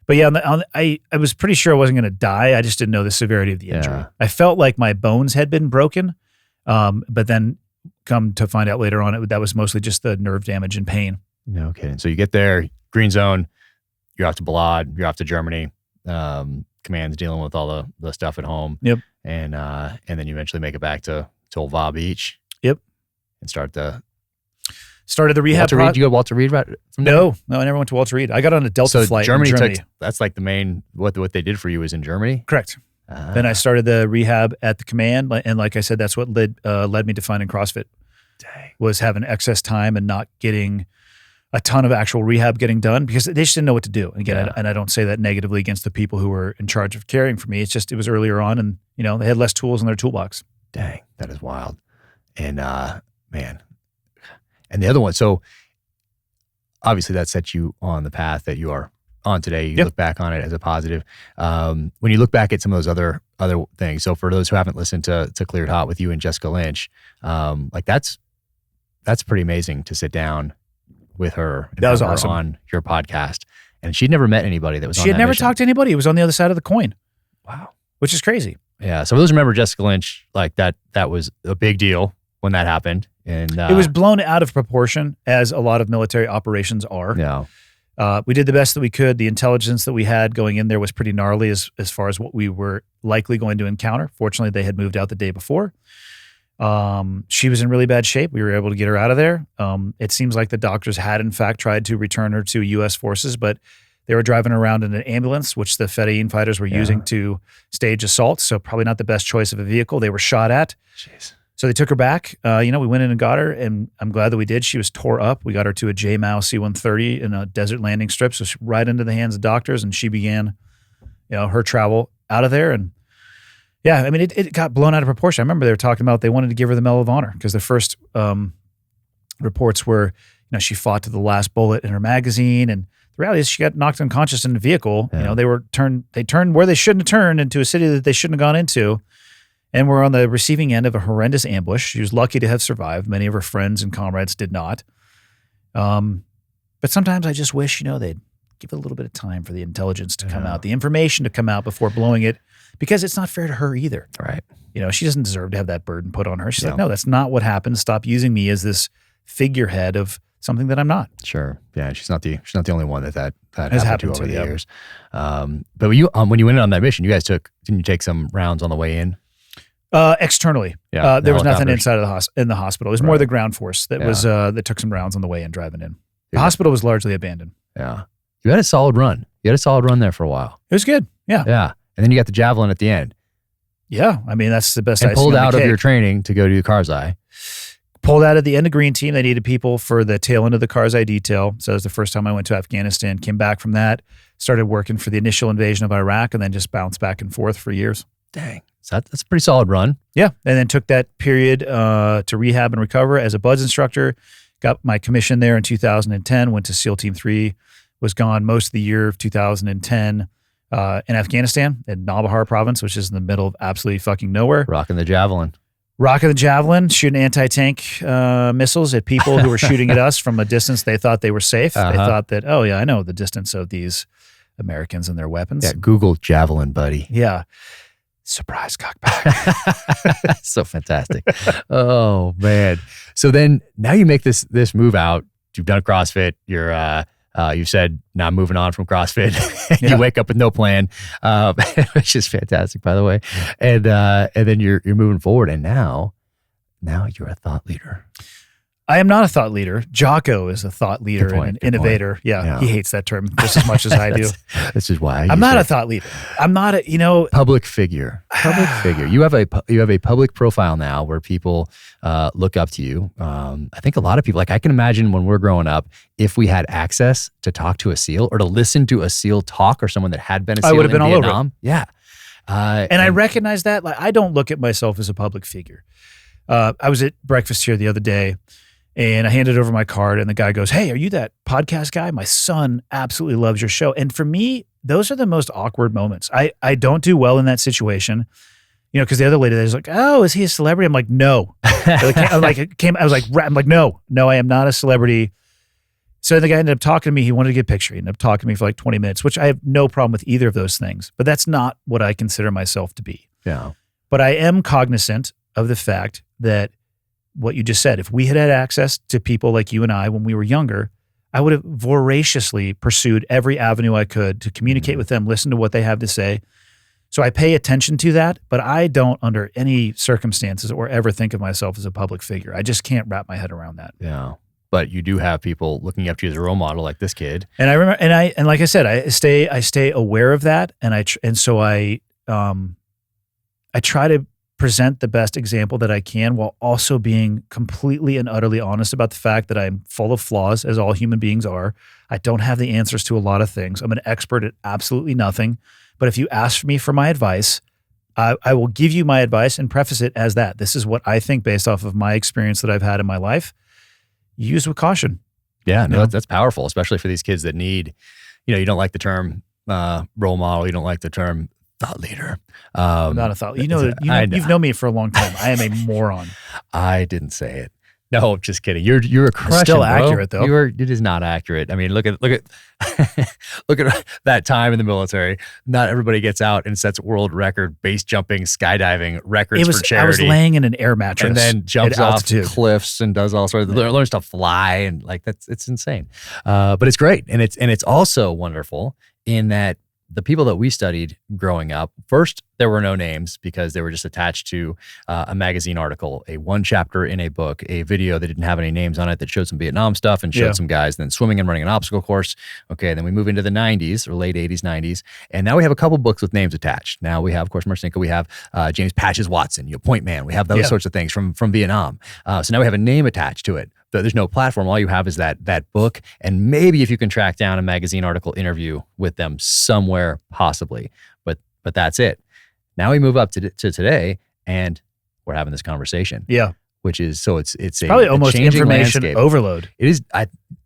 But yeah, I was pretty sure I wasn't going to die. I just didn't know the severity of the injury. Yeah. I felt like my bones had been broken, but then come to find out later on, that was mostly just the nerve damage and pain. No kidding. So you get there, green zone, you're off to Balad, you're off to Germany. Command's dealing with all the stuff at home. Yep. And then you eventually make it back to Old Va Beach. Yep. And started the rehab. Walter Reed. Did you go to Walter Reed right from there? No, I never went to Walter Reed. I got on a Delta flight in Germany. That's like the main, what they did for you was in Germany? Correct. Then I started the rehab at the command. And like I said, that's what led me to finding CrossFit. Dang. Was having excess time and not getting a ton of actual rehab getting done because they just didn't know what to do. And again, and I don't say that negatively against the people who were in charge of caring for me. It's just, it was earlier on and, they had less tools in their toolbox. Dang, that is wild. And man, and the other one, so obviously that sets you on the path that you are on today. You look back on it as a positive. When you look back at some of those other things, so for those who haven't listened to Cleared Hot with you and Jessica Lynch, that's pretty amazing to sit down with her. And that was have her awesome. On your podcast. And she'd never met anybody that was on that She had never mission. talked to anybody. It was on the other side of the coin. Wow. Which is crazy. Yeah. So those remember Jessica Lynch, like that was a big deal when that happened. And it was blown out of proportion, as a lot of military operations are. Yeah. We did the best that we could. The intelligence that we had going in there was pretty gnarly as far as what we were likely going to encounter. Fortunately, they had moved out the day before. She was in really bad shape. We were able to get her out of there. It seems like the doctors had, in fact, tried to return her to U.S. forces, but they were driving around in an ambulance, which the Fedayeen fighters were using to stage assaults. So probably not the best choice of a vehicle. They were shot at. Jeez. So they took her back. We went in and got her, and I'm glad that we did. She was tore up. We got her to a JMAO C-130 in a desert landing strip, so she, right into the hands of doctors, and she began, her travel out of there. And yeah, I mean, it got blown out of proportion. I remember they were talking about they wanted to give her the Medal of Honor because the first reports were, she fought to the last bullet in her magazine, and the reality is she got knocked unconscious in the vehicle. Yeah. They turned where they shouldn't have turned into a city that they shouldn't have gone into. And we're on the receiving end of a horrendous ambush. She was lucky to have survived. Many of her friends and comrades did not. But sometimes I just wish, they'd give it a little bit of time for the intelligence to come out, the information to come out before blowing it, because it's not fair to her either. Right. She doesn't deserve to have that burden put on her. She's like, no, that's not what happened. Stop using me as this figurehead of something that I'm not. Sure. Yeah. She's not the only one that has happened to over the years. But when you went in on that mission, you guys didn't you take some rounds on the way in? Externally, Yeah, there was nothing inside of the hospital. It was more the ground force that was Yeah. that took some rounds on the way in driving in. The hospital was largely abandoned. Yeah. You had a solid run. You had a solid run there for a while. It was good. Yeah. Yeah. And then you got the javelin at the end. Yeah. I mean, that's the best And icing pulled on the out of cake. your training to go to Karzai. pulled out at the end of Green Team. They needed people for the tail end of the Carr's Eye detail. So that was the first time I went to Afghanistan. Came back from that, started working for the initial invasion of Iraq, and then just bounced back and forth for years. Dang. So that's a pretty solid run. Yeah. And then took that period to rehab and recover as a BUDS instructor. Got my commission there in 2010, went to SEAL Team 3, was gone most of the year of 2010 in Afghanistan, in Nabahar province, which is in the middle of absolutely fucking nowhere. Rocking the javelin. Rocking the javelin, shooting anti-tank missiles at people who were shooting at us from a distance they thought they were safe. They thought that, oh yeah, I know the distance of these Americans and their weapons. Yeah, Google javelin, buddy. Yeah. Surprise cockback. So fantastic. Oh man. So then now you make this move out. You've done CrossFit. You've said, now I'm moving on from CrossFit. You wake up with no plan, which is fantastic, by the way. And then you're moving forward. And now you're a thought leader. I am not a thought leader. Jocko is a thought leader and an innovator. Yeah, he hates that term just as much as I do. This is why I'm not a thought leader. I'm not a, public figure. Public figure. You have a public profile now where people look up to you. I think a lot of people, like I can imagine when we're growing up, if we had access to talk to a SEAL or to listen to a SEAL talk or someone that had been a SEAL, I would have been Vietnam, all over it. Yeah. And I recognize that. Like, I don't look at myself as a public figure. I was at breakfast here the other day, and I handed over my card, and the guy goes, "Hey, are you that podcast guy? My son absolutely loves your show." And for me, those are the most awkward moments. I don't do well in that situation, because the other lady is like, "Oh, is he a celebrity?" I'm like, "No." I'm like, "No, I am not a celebrity." So the guy ended up talking to me. He wanted to get a picture. He ended up talking to me for like 20 minutes, which I have no problem with either of those things. But that's not what I consider myself to be. Yeah. But I am cognizant of the fact that what you just said, if we had access to people like you and I when we were younger, I would have voraciously pursued every avenue I could to communicate with them, listen to what they have to say. So I pay attention to that, but I don't under any circumstances or ever think of myself as a public figure. I just can't wrap my head around that. Yeah. But you do have people looking up to you as a role model, like this kid. And I remember, and like I said, I stay aware of that, and so I try to present the best example that I can while also being completely and utterly honest about the fact that I'm full of flaws, as all human beings are. I don't have the answers to a lot of things. I'm an expert at absolutely nothing. But if you ask me for my advice, I will give you my advice and preface it as that. This is what I think based off of my experience that I've had in my life. Use with caution. Yeah, no, that's powerful, especially for these kids that need, you don't like the term role model. You don't like the term thought leader. I'm not a thought leader. You've known me for a long time. I am a moron. I didn't say it. No, just kidding. You're a crushing, still accurate though. It is not accurate. I mean, look at look at that time in the military. Not everybody gets out and sets world record base jumping, skydiving records for charity. I was laying in an air mattress and then jumps off cliffs and does all sorts of learns to fly, and like it's insane. But it's great, and it's also wonderful in that the people that we studied growing up, first, there were no names because they were just attached to a magazine article, a one chapter in a book, a video that didn't have any names on it that showed some Vietnam stuff and showed some guys then swimming and running an obstacle course. Okay, then we move into the 90s or late 80s, 90s. And now we have a couple books with names attached. Now we have, of course, Marcinko, we have James Patches Watson, Point Man. We have those sorts of things from Vietnam. So now we have a name attached to it. There's no platform. All you have is that book, and maybe if you can track down a magazine article interview with them somewhere, possibly. But that's it. Now we move up to today, and we're having this conversation. Yeah, which is it's probably almost information landscape. Overload. It is.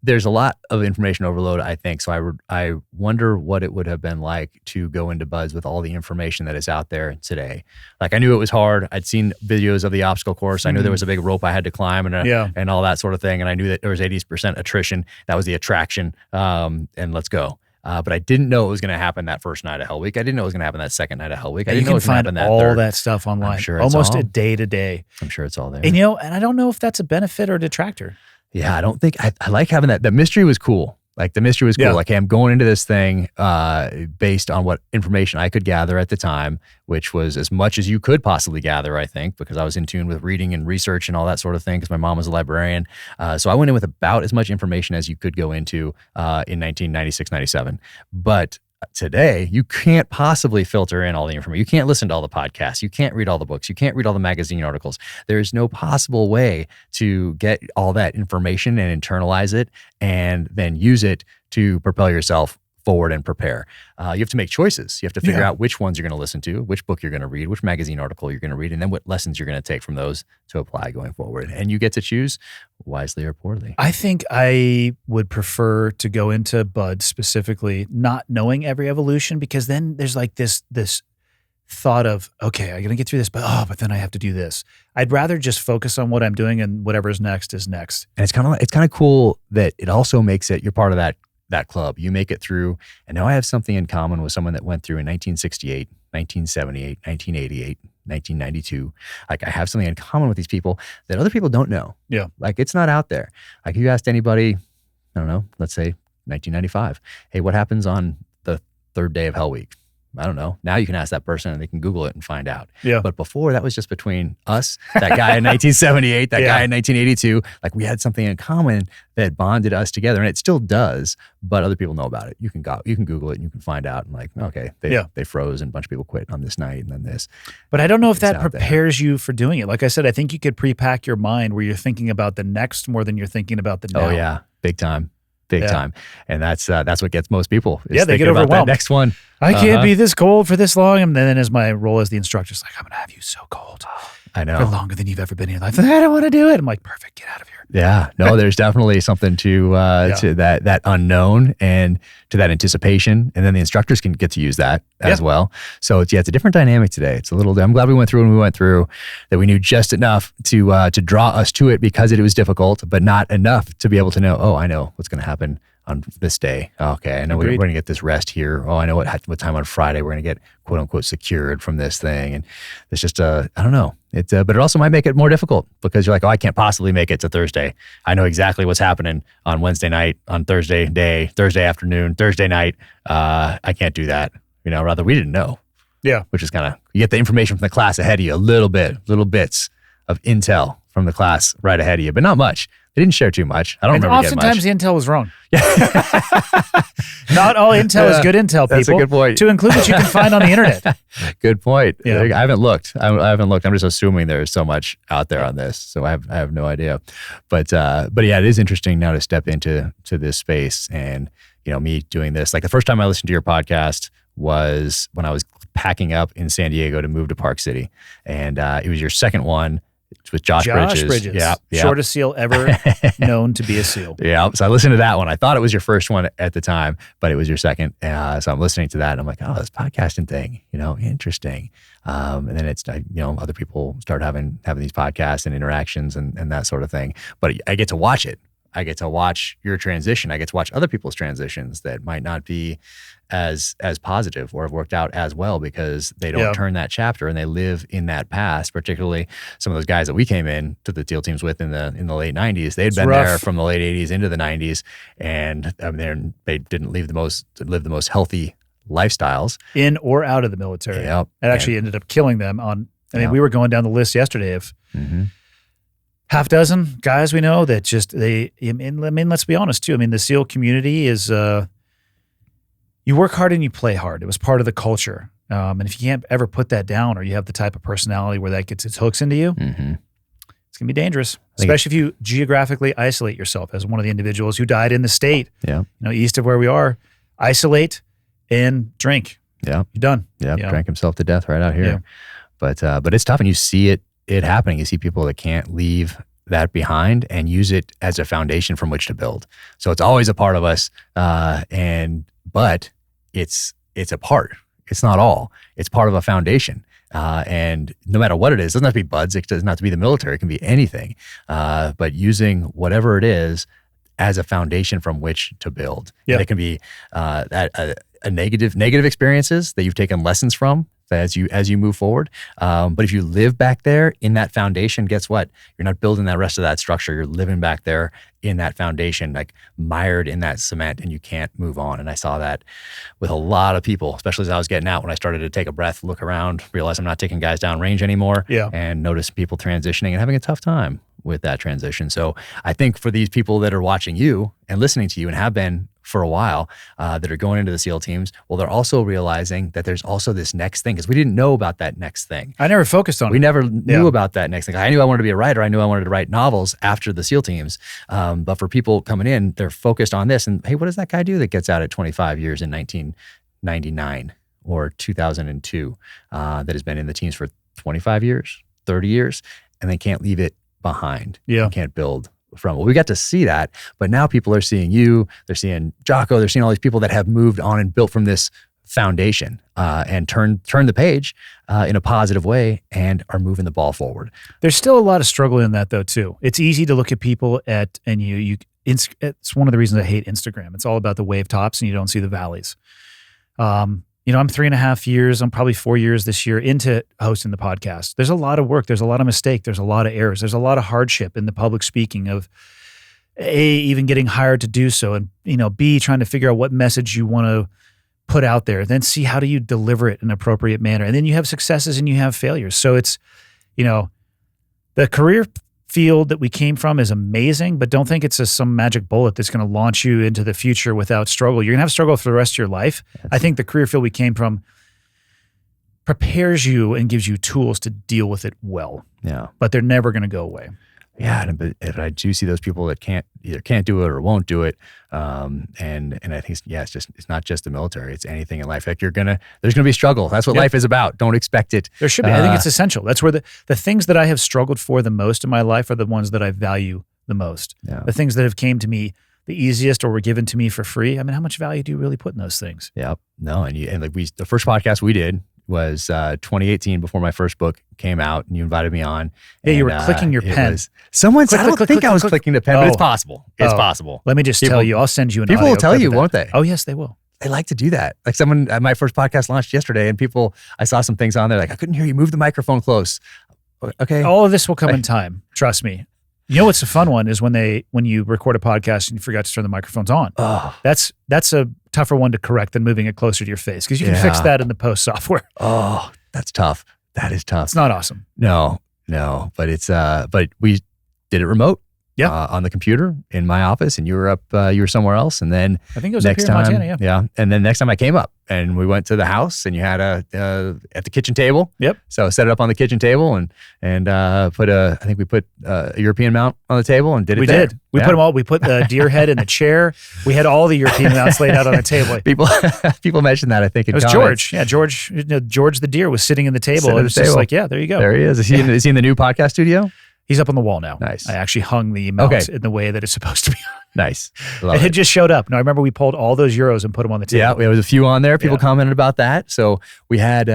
There's a lot of information overload, I think. So I wonder what it would have been like to go into BUDS with all the information that is out there today. Like I knew it was hard. I'd seen videos of the obstacle course. I knew there was a big rope I had to climb and all that sort of thing. And I knew that there was 80% attrition. That was the attraction. And let's go. But I didn't know it was going to happen that first night of Hell Week. I didn't know it was going to happen that second night of Hell Week. I didn't know it was going to happen that third. You can find all that stuff online. I'm sure almost a day to day. I'm sure it's all there. And and I don't know if that's a benefit or a detractor. Yeah, I don't think I like having that. The mystery was cool. Like the mystery was cool. Yeah. Like, hey, I'm going into this thing based on what information I could gather at the time, which was as much as you could possibly gather, I think, because I was in tune with reading and research and all that sort of thing because my mom was a librarian. So I went in with about as much information as you could go into in 1996, 97. But today, you can't possibly filter in all the information. You can't listen to all the podcasts. You can't read all the books. You can't read all the magazine articles. There's no possible way to get all that information and internalize it and then use it to propel yourself forward and prepare. You have to make choices. You have to figure out which ones you're going to listen to, which book you're going to read, which magazine article you're going to read, and then what lessons you're going to take from those to apply going forward. And you get to choose wisely or poorly. I think I would prefer to go into Bud specifically not knowing every evolution, because then there's like this thought of, okay, I'm going to get through this, but then I have to do this. I'd rather just focus on what I'm doing, and whatever's next is next. And it's kind of cool that it also makes it, you're part of that club. You make it through, and now I have something in common with someone that went through in 1968, 1978, 1988, 1992. Like, I have something in common with these people that other people don't know. Yeah. Like, it's not out there. Like, you asked anybody, I don't know, let's say 1995, hey, what happens on the third day of Hell Week? I don't know. Now you can ask that person and they can Google it and find out. Yeah. But before, that was just between us, that guy in 1978, that guy in 1982. Like, we had something in common that bonded us together, and it still does, but other people know about it. You can Google it and you can find out, and like, okay, they froze and a bunch of people quit on this night and then this. But I don't know if that prepares you for doing it. Like I said, I think you could pre-pack your mind where you're thinking about the next more than you're thinking about the now. Oh yeah, big time. Big time. And that's what gets most people. They get overwhelmed. About that next one. I can't be this cold for this long. And then as my role as the instructor, it's like, I'm going to have you so cold. I know. For longer than you've ever been in your life. I don't want to do it. I'm like, perfect, get out of here. Yeah. No, there's definitely something to that unknown and to that anticipation. And then the instructors can get to use that as well. So it's a different dynamic today. It's a little, I'm glad we went through when we went through, that we knew just enough to draw us to it because it was difficult, but not enough to be able to know, oh, I know what's going to happen on this day. Okay, I know we're going to get this rest here. Oh, I know what time on Friday we're going to get quote unquote secured from this thing. And it's just I don't know. But it also might make it more difficult because you're like, oh, I can't possibly make it to Thursday. I know exactly what's happening on Wednesday night, on Thursday day, Thursday afternoon, Thursday night. I can't do that. Rather we didn't know. Yeah, which is kind of, you get the information from the class ahead of you, little bits of intel from the class right ahead of you, but not much. They didn't share too much. I don't remember getting much. Oftentimes the intel was wrong. Not all intel is good intel, people. That's a good point. To include what you can find on the internet. Good point. Yeah. I haven't looked. I'm just assuming there's so much out there on this. So I have no idea. But yeah, it is interesting now to step into this space and, me doing this. Like the first time I listened to your podcast was when I was packing up in San Diego to move to Park City. And it was your second one. It's with Josh Bridges. Yeah. Shortest SEAL ever known to be a SEAL. Yeah. So I listened to that one. I thought it was your first one at the time, but it was your second. So I'm listening to that and I'm like, oh, this podcasting thing, interesting. And then it's, other people start having these podcasts and interactions and that sort of thing. But I get to watch it. I get to watch your transition. I get to watch other people's transitions that might not be as positive or have worked out as well because they don't turn that chapter and they live in that past. Particularly some of those guys that we came in to the SEAL teams with in the late 90s. They'd been there from the late 80s into the 90s, and they didn't live the most healthy lifestyles in or out of the military. Yep. It actually ended up killing them. We were going down the list yesterday of. Mm-hmm. Half dozen guys we know that let's be honest too. The SEAL community is, you work hard and you play hard. It was part of the culture. And if you can't ever put that down or you have the type of personality where that gets its hooks into you, it's going to be dangerous, especially if you geographically isolate yourself as one of the individuals who died in the state, east of where we are, isolate and drink. Yeah. You're done. Yeah. Drank himself to death right out here. Yeah. But it's tough and you see it happening. You see people that can't leave that behind and use it as a foundation from which to build. So it's always a part of us, but it's a part. It's not all. It's part of a foundation. And no matter what it is, it doesn't have to be buds. It doesn't have to be the military. It can be anything. But using whatever it is as a foundation from which to build. Yeah. And it can be negative experiences that you've taken lessons from as you move forward. But if you live back there in that foundation, guess what? You're not building that rest of that structure. You're living back there in that foundation, like mired in that cement, and you can't move on. And I saw that with a lot of people, especially as I was getting out, when I started to take a breath, look around, realize I'm not taking guys down range anymore, and notice people transitioning and having a tough time with that transition. So I think for these people that are watching you and listening to you and have been for a while that are going into the SEAL teams. Well, they're also realizing that there's also this next thing because we didn't know about that next thing. I never focused on it. We never knew about that next thing. I knew I wanted to be a writer. I knew I wanted to write novels after the SEAL teams. But for people coming in, they're focused on this. And hey, what does that guy do that gets out at 25 years in 1999 or 2002 that has been in the teams for 25 years, 30 years, and they can't leave it behind. Yeah. You can't build from. Well, we got to see that, but now people are seeing you, they're seeing Jocko, they're seeing all these people that have moved on and built from this foundation and turn the page in a positive way and are moving the ball forward. There's still a lot of struggle in that though too. It's easy to look at people it's one of the reasons I hate Instagram. It's all about the wave tops and you don't see the valleys. I'm 3.5 years, I'm probably 4 years this year into hosting the podcast. There's a lot of work. There's a lot of mistake. There's a lot of errors. There's a lot of hardship in the public speaking of A, even getting hired to do so, and B, trying to figure out what message you want to put out there. Then C, how do you deliver it in an appropriate manner? And then you have successes and you have failures. So it's, the career field that we came from is amazing, but don't think it's some magic bullet that's going to launch you into the future without struggle. You're going to have struggle for the rest of your life. I think the career field we came from prepares you and gives you tools to deal with it well. Yeah. But they're never going to go away. Yeah, but I do see those people that either can't do it or won't do it, and I think it's not just the military; it's anything in life. Like there's gonna be struggle. That's what life is about. Don't expect it. There should be. I think it's essential. That's where the things that I have struggled for the most in my life are the ones that I value the most. Yeah. The things that have came to me the easiest or were given to me for free. I mean, how much value do you really put in those things? Yeah, no, the first podcast we did was 2018 before my first book came out, and you invited me on. Yeah, you were clicking your pen. I don't think I was clicking the pen, but it's possible. It's possible. Let me just tell you, I'll send you an people audio will tell you, won't they? Oh, yes, they will. They like to do that. Like someone at my first podcast launched yesterday, and I saw some things on there like, I couldn't hear you, move the microphone close. Okay. All of this will come in time. Trust me. You know what's a fun one is when you record a podcast and you forgot to turn the microphones on. Oh. That's a tougher one to correct than moving it closer to your face because you can fix that in the post software. Oh, that's tough. That is tough. It's not awesome. No, but it's but we did it remote. Yeah, on the computer in my office, and you were somewhere else, and then I think it was next up here time, in Montana, yeah, and then next time I came up, and we went to the house, and you had at the kitchen table. Yep. So I set it up on the kitchen table, and we put a European mount on the table, and did it. We there. did. We put them all. We put the deer head in the chair. We had all the European mounts laid out on the table. People mentioned that, I think. It was George. Yeah, George. George the deer was sitting in the table, and it's just like, yeah, there you go. There he is. Is he in the new podcast studio? He's up on the wall now. Nice. I actually hung the mount in the way that it's supposed to be. Nice. It had just showed up. No, I remember we pulled all those Euros and put them on the table. Yeah, there was a few on there. People commented about that. So we had,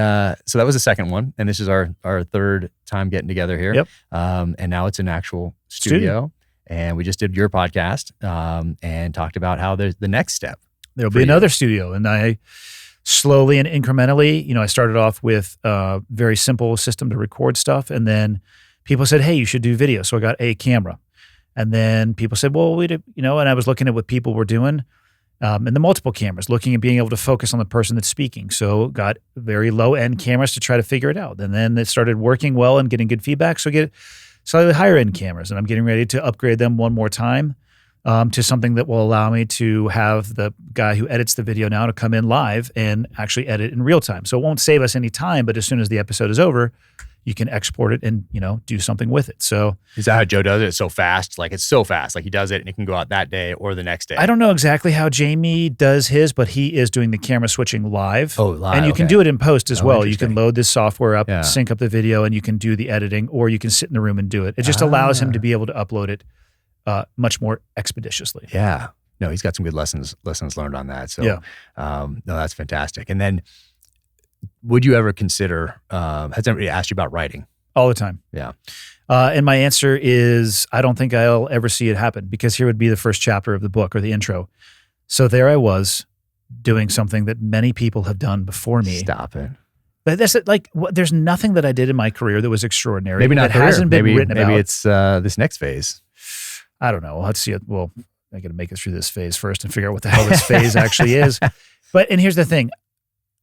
so that was the second one. And this is our third time getting together here. Yep. And now it's an actual studio. And we just did your podcast and talked about how there's the next step. There'll be another studio. And I slowly and incrementally, I started off with a very simple system to record stuff. And then people said, hey, you should do video. So I got a camera. And then people said, well, and I was looking at what people were doing and the multiple cameras, looking at being able to focus on the person that's speaking. So got very low-end cameras to try to figure it out. And then it started working well and getting good feedback. So get slightly higher-end cameras. And I'm getting ready to upgrade them one more time to something that will allow me to have the guy who edits the video now to come in live and actually edit in real time. So it won't save us any time, but as soon as the episode is over, you can export it and, do something with it. So is that how Joe does it? It's so fast. Like it's so fast. Like he does it and it can go out that day or the next day. I don't know exactly how Jamie does his, but he is doing the camera switching live. Oh, live. And you can do it in post as well. You can load this software up, sync up the video, and you can do the editing, or you can sit in the room and do it. It just allows him to be able to upload it much more expeditiously. Yeah. No, he's got some good lessons learned on that. So no, that's fantastic. And then would you ever consider, has anybody asked you about writing? All the time. Yeah. And my answer is, I don't think I'll ever see it happen because here would be the first chapter of the book or the intro. So there I was doing something that many people have done before me. Stop it. But that's like, there's nothing that I did in my career that was extraordinary. Maybe not that hasn't been written about. Maybe it's this next phase. I don't know. Let's see it. Well, I got to make it through this phase first and figure out what the hell this phase actually is. And here's the thing.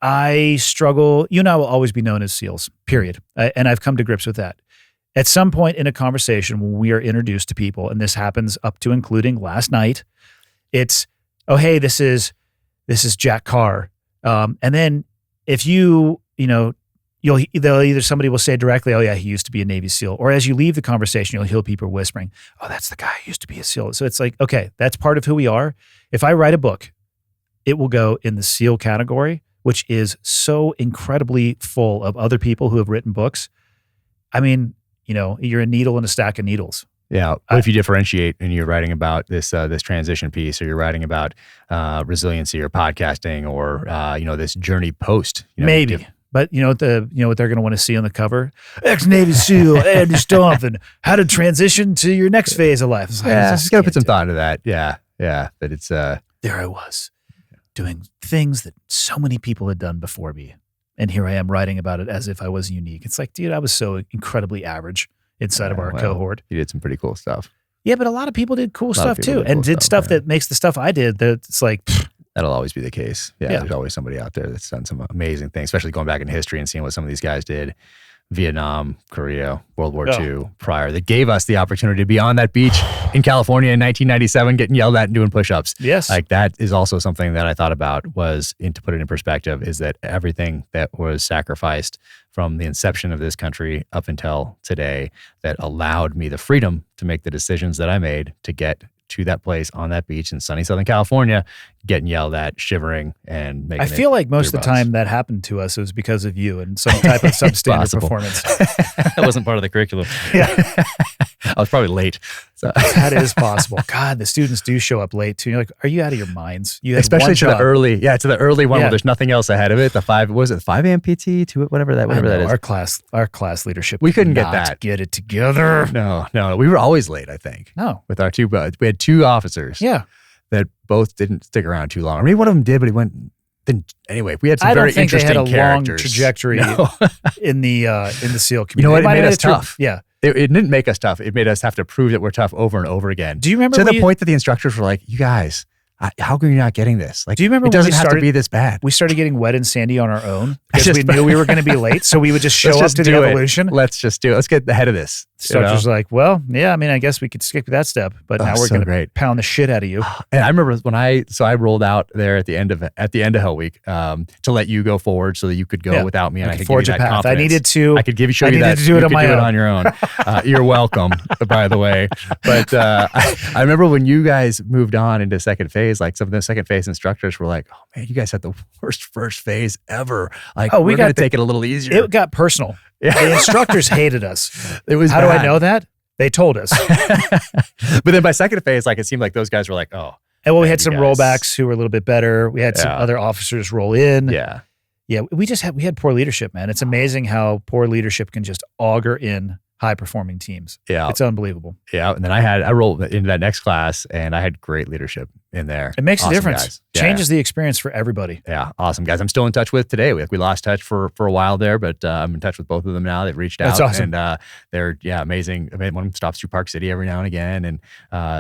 I struggle. You and I will always be known as SEALs, period. And I've come to grips with that. At some point in a conversation when we are introduced to people, and this happens up to including last night, it's oh, hey, this is Jack Carr. And then if somebody will say directly, oh yeah, he used to be a Navy SEAL. Or as you leave the conversation, you'll hear people whispering, oh, that's the guy who used to be a SEAL. So it's like, okay, that's part of who we are. If I write a book, it will go in the SEAL category, which is so incredibly full of other people who have written books. I mean, you're a needle in a stack of needles. Yeah. What if you differentiate and you're writing about this transition piece, or you're writing about resiliency or podcasting, or this journey post? Maybe. But what they're going to want to see on the cover? Ex-Navy SEAL Andy Stumpf, and how to transition to your next phase of life. Just got to put some thought into that. Yeah. But it's there I was doing things that so many people had done before me, and here I am writing about it as if I was unique. It's like, dude, I was so incredibly average inside of our cohort. You did some pretty cool stuff. Yeah, but a lot of people did cool stuff too, and did stuff that makes the stuff I did that it's like. That'll always be the case. Yeah, there's always somebody out there that's done some amazing things, especially going back in history and seeing what some of these guys did. Vietnam, Korea, World War II prior, that gave us the opportunity to be on that beach in California in 1997, getting yelled at and doing push-ups. Yes. Like that is also something that I thought about to put it in perspective, is that everything that was sacrificed from the inception of this country up until today that allowed me the freedom to make the decisions that I made to get to that place on that beach in sunny Southern California, getting yelled at, shivering, and making. I feel like most of the time that happened to us, it was because of you and some type of substandard performance. That wasn't part of the curriculum. Yeah. I was probably late. So. That is possible. God, the students do show up late too. You're like, are you out of your minds? You had especially to the early one where there's nothing else ahead of it. The 5 a.m. PT to whatever that is. Our class leadership. We couldn't get that. Get it together. No, we were always late. I think. No, with our two buds, we had 2 officers. Yeah, that both didn't stick around too long. I mean, one of them did, but he went. Then anyway, we had some very interesting characters. They had a long trajectory in the SEAL community. You know what? It made us tough. Yeah. It didn't make us tough. It made us have to prove that we're tough over and over again. Do you remember to the point that the instructors were like, "You guys, how come you're not getting this? Like, do you remember it doesn't have to be this bad." We started getting wet and sandy on our own because we knew we were going to be late, so we would just show up to the evolution. Let's just do it. Let's get ahead of this. Instructors like, well, yeah, I mean, I guess we could skip that step, but now we're going to pound the shit out of you. And I remember when I rolled out there at the end of Hell Week to let you go forward so that you could go without me, and I could forge give you a path. Confidence. I could show you that. To do it on your own. You're welcome, by the way. But I remember when you guys moved on into second phase, like some of the second phase instructors were like, "Oh man, you guys had the worst first phase ever. Like, we're going to take it a little easier." It got personal. Yeah. The instructors hated us. It was. How do I know that? They told us. But then by second phase, like it seemed like those guys were like, "Oh." And we had some rollbacks who were a little bit better. We had some other officers roll in. Yeah. Yeah. We had poor leadership, man. It's amazing how poor leadership can just auger in high performing teams. Yeah. It's unbelievable. Yeah. And then I rolled into that next class and I had great leadership in there. It makes a difference. Changes the experience for everybody. Yeah. Awesome guys. I'm still in touch with today. We lost touch for a while there, but I'm in touch with both of them now. They've reached out. That's awesome. And they're amazing. I mean, one of them stops through Park City every now and again. And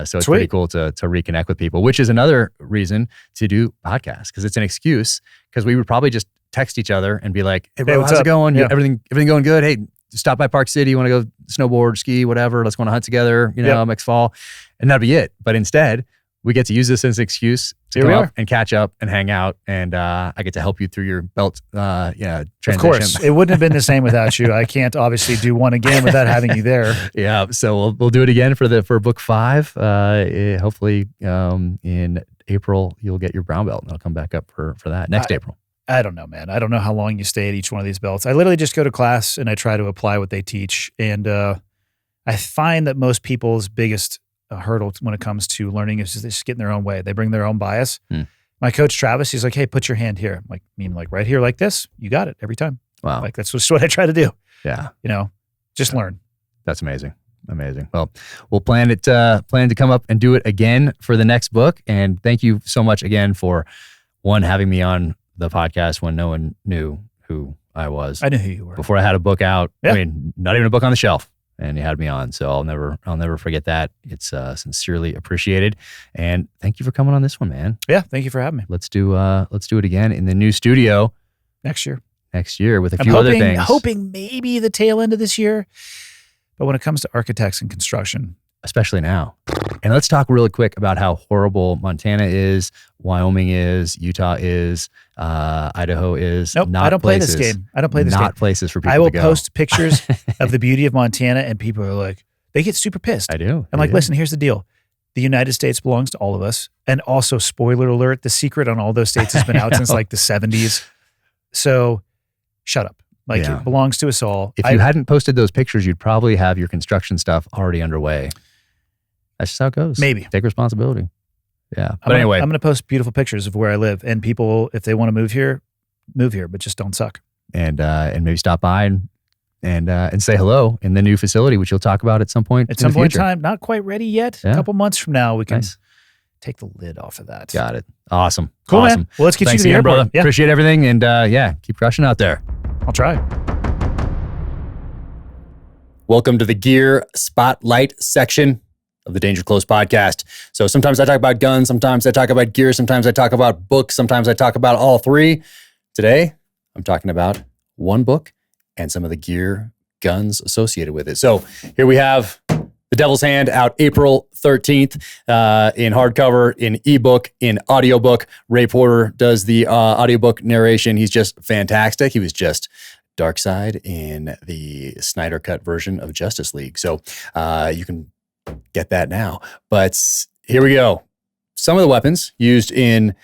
so it's pretty cool to reconnect with people, which is another reason to do podcasts, because it's an excuse, because we would probably just text each other and be like, "Hey bro, how's it going? Yeah. Everything going good? Hey, stop by Park City. You want to go snowboard, ski, whatever. Let's go on a hunt together, next fall." And that'd be it. But instead, we get to use this as an excuse to come up and catch up and hang out. And I get to help you through your belt transition. Of course. It wouldn't have been the same without you. I can't obviously do one again without having you there. Yeah. So we'll do it again for book 5. Hopefully in April, you'll get your brown belt and I'll come back up for that next April. I don't know, man. I don't know how long you stay at each one of these belts. I literally just go to class and I try to apply what they teach. And I find that most people's biggest hurdle when it comes to learning is just getting their own way. They bring their own bias. My coach, Travis, he's like, "Hey, put your hand here." I'm like, "Mean like right here like this?" You got it every time. Wow. Like that's just what I try to do. Yeah. Just learn. That's amazing. Amazing. Well, we'll plan to come up and do it again for the next book. And thank you so much again for having me on the podcast when no one knew who I was. I knew who you were before I had a book out. Yeah. I mean, not even a book on the shelf, and you had me on. So I'll never forget that. It's sincerely appreciated, and thank you for coming on this one, man. Yeah, thank you for having me. Let's do it again in the new studio next year with a few other things. Hoping maybe the tail end of this year. But when it comes to architects and construction, especially now. And let's talk really quick about how horrible Montana is, Wyoming is, Utah is, Idaho is. Nope, not I don't places, play this game. I don't play this game. Not places for people I will to go. post pictures of the beauty of Montana, and people are like, they get super pissed. I do. I'm like, listen, here's the deal. The United States belongs to all of us. And also, spoiler alert, the secret on all those states has been out since like the 70s. So shut up. Like, it belongs to us all. If you hadn't posted those pictures, you'd probably have your construction stuff already underway. That's just how it goes. Maybe. Take responsibility. Yeah. But anyway. I'm going to post beautiful pictures of where I live. And people, if they want to move here, but just don't suck. And maybe stop by and say hello in the new facility, which you'll talk about at some point. At some point in time, not quite ready yet. Yeah. A couple months from now, we can take the lid off of that. Got it. Awesome. Cool, awesome. man. Well, let's get Thanks you to the airport. brother. Yeah. Appreciate everything. And keep crushing out there. I'll try. Welcome to the gear spotlight section of the Danger Close podcast. So sometimes I talk about guns, sometimes I talk about gear, sometimes I talk about books, sometimes I talk about all three. Today, I'm talking about one book and some of the gear, guns associated with it. So here we have The Devil's Hand, out April 13th in hardcover, in ebook, in audiobook. Ray Porter does the audiobook narration. He's just fantastic. He was just Darkseid in the Snyder Cut version of Justice League. So you can get that now. But here we go. Some of the weapons used in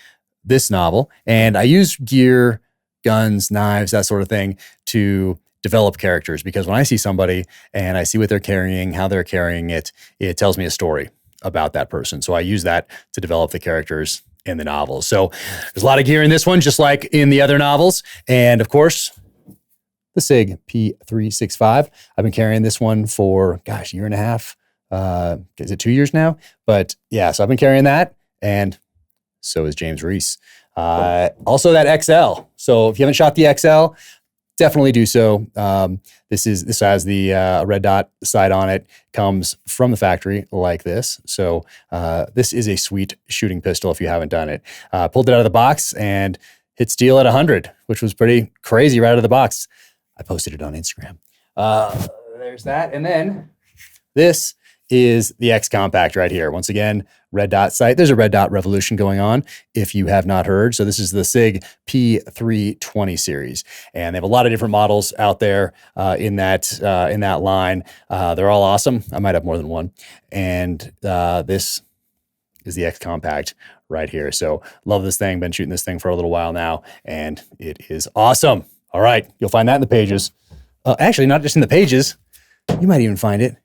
this novel, and I use gear, guns, knives, that sort of thing to develop characters, because when I see somebody and I see what they're carrying, how they're carrying it, it tells me a story about that person. So I use that to develop the characters in the novels. So there's a lot of gear in this one, just like in the other novels. And of course, the SIG P365. I've been carrying this one for, a year and a half. Is it 2 years now? But yeah, so I've been carrying that, and so is James Reese. Also that XL. So if you haven't shot the XL, definitely do so. This has the red dot sight on it, comes from the factory like this. So this is a sweet shooting pistol if you haven't done it. Pulled it out of the box and hit steel at 100, which was pretty crazy right out of the box. I posted it on Instagram. There's that. And then this is the X Compact right here. Once again, red dot sight. There's a red dot revolution going on if you have not heard. So this is the SIG P320 series. And they have a lot of different models out there in that line. They're all awesome. I might have more than one. And this is the X Compact right here. So love this thing. Been shooting this thing for a little while now, and it is awesome. All right. You'll find that in the pages. Actually, not just in the pages. You might even find it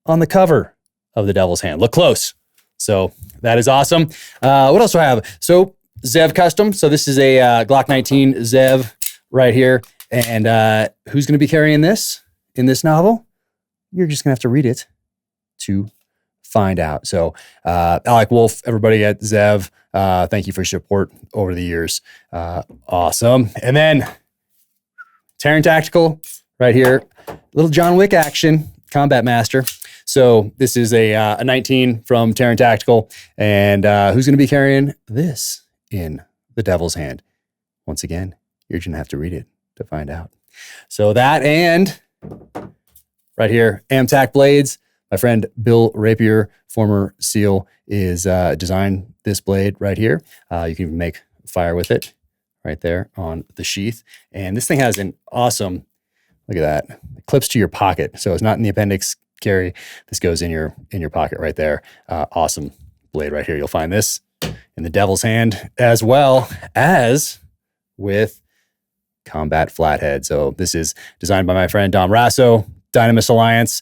on the cover of The Devil's Hand. Look close. So that is awesome. What else do I have? So Zev Custom. So this is a Glock 19 Zev right here. And who's going to be carrying this in this novel? You're just going to have to read it to find out. So Alec Wolf, everybody at Zev, thank you for your support over the years. Awesome. And then Terran Tactical right here. Little John Wick action, Combat Master. So this is a 19 from Terran Tactical. And who's going to be carrying this in The Devil's Hand? Once again, you're going to have to read it to find out. So that, and right here, Amtac blades. My friend Bill Rapier, former SEAL, is designed this blade right here. You can even make fire with it right there on the sheath. And this thing has an awesome, look at that, it clips to your pocket. So it's not in the appendix carry. This goes in your pocket right there. Awesome blade right here. You'll find this in The Devil's Hand, as well as with Combat Flathead. So this is designed by my friend Dom Rasso, Dynamis Alliance,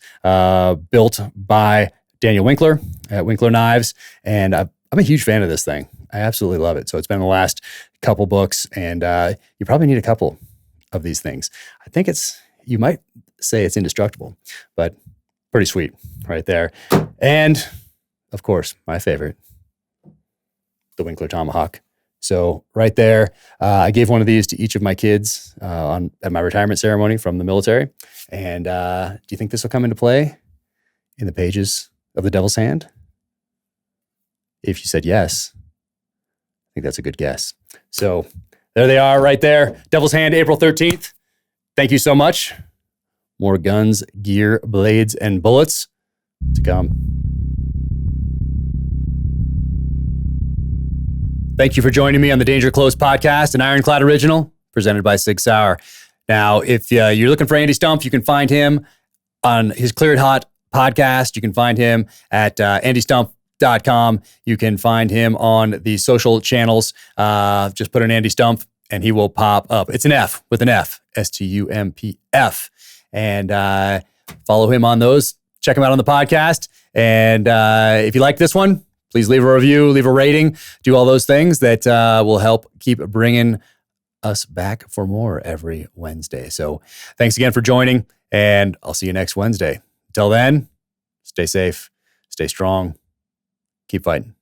built by Daniel Winkler at Winkler Knives. And I'm a huge fan of this thing. I absolutely love it. So it's been the last couple books, and you probably need a couple of these things. I think you might say it's indestructible, but pretty sweet right there. And of course, my favorite, the Winkler Tomahawk. So right there, I gave one of these to each of my kids at my retirement ceremony from the military. And do you think this will come into play in the pages of The Devil's Hand? If you said yes, I think that's a good guess. So there they are right there. Devil's Hand, April 13th. Thank you so much. More guns, gear, blades, and bullets to come. Thank you for joining me on the Danger Close podcast, an Ironclad original presented by Sig Sauer. Now, if you're looking for Andy Stumpf, you can find him on his Cleared Hot podcast. You can find him at andystumpf.com. You can find him on the social channels. Just put in Andy Stumpf and he will pop up. It's an F with an F, Stumpf. And follow him on those. Check him out on the podcast. And if you like this one, please leave a review, leave a rating, do all those things that will help keep bringing us back for more every Wednesday. So thanks again for joining, and I'll see you next Wednesday. Until then, stay safe, stay strong, keep fighting.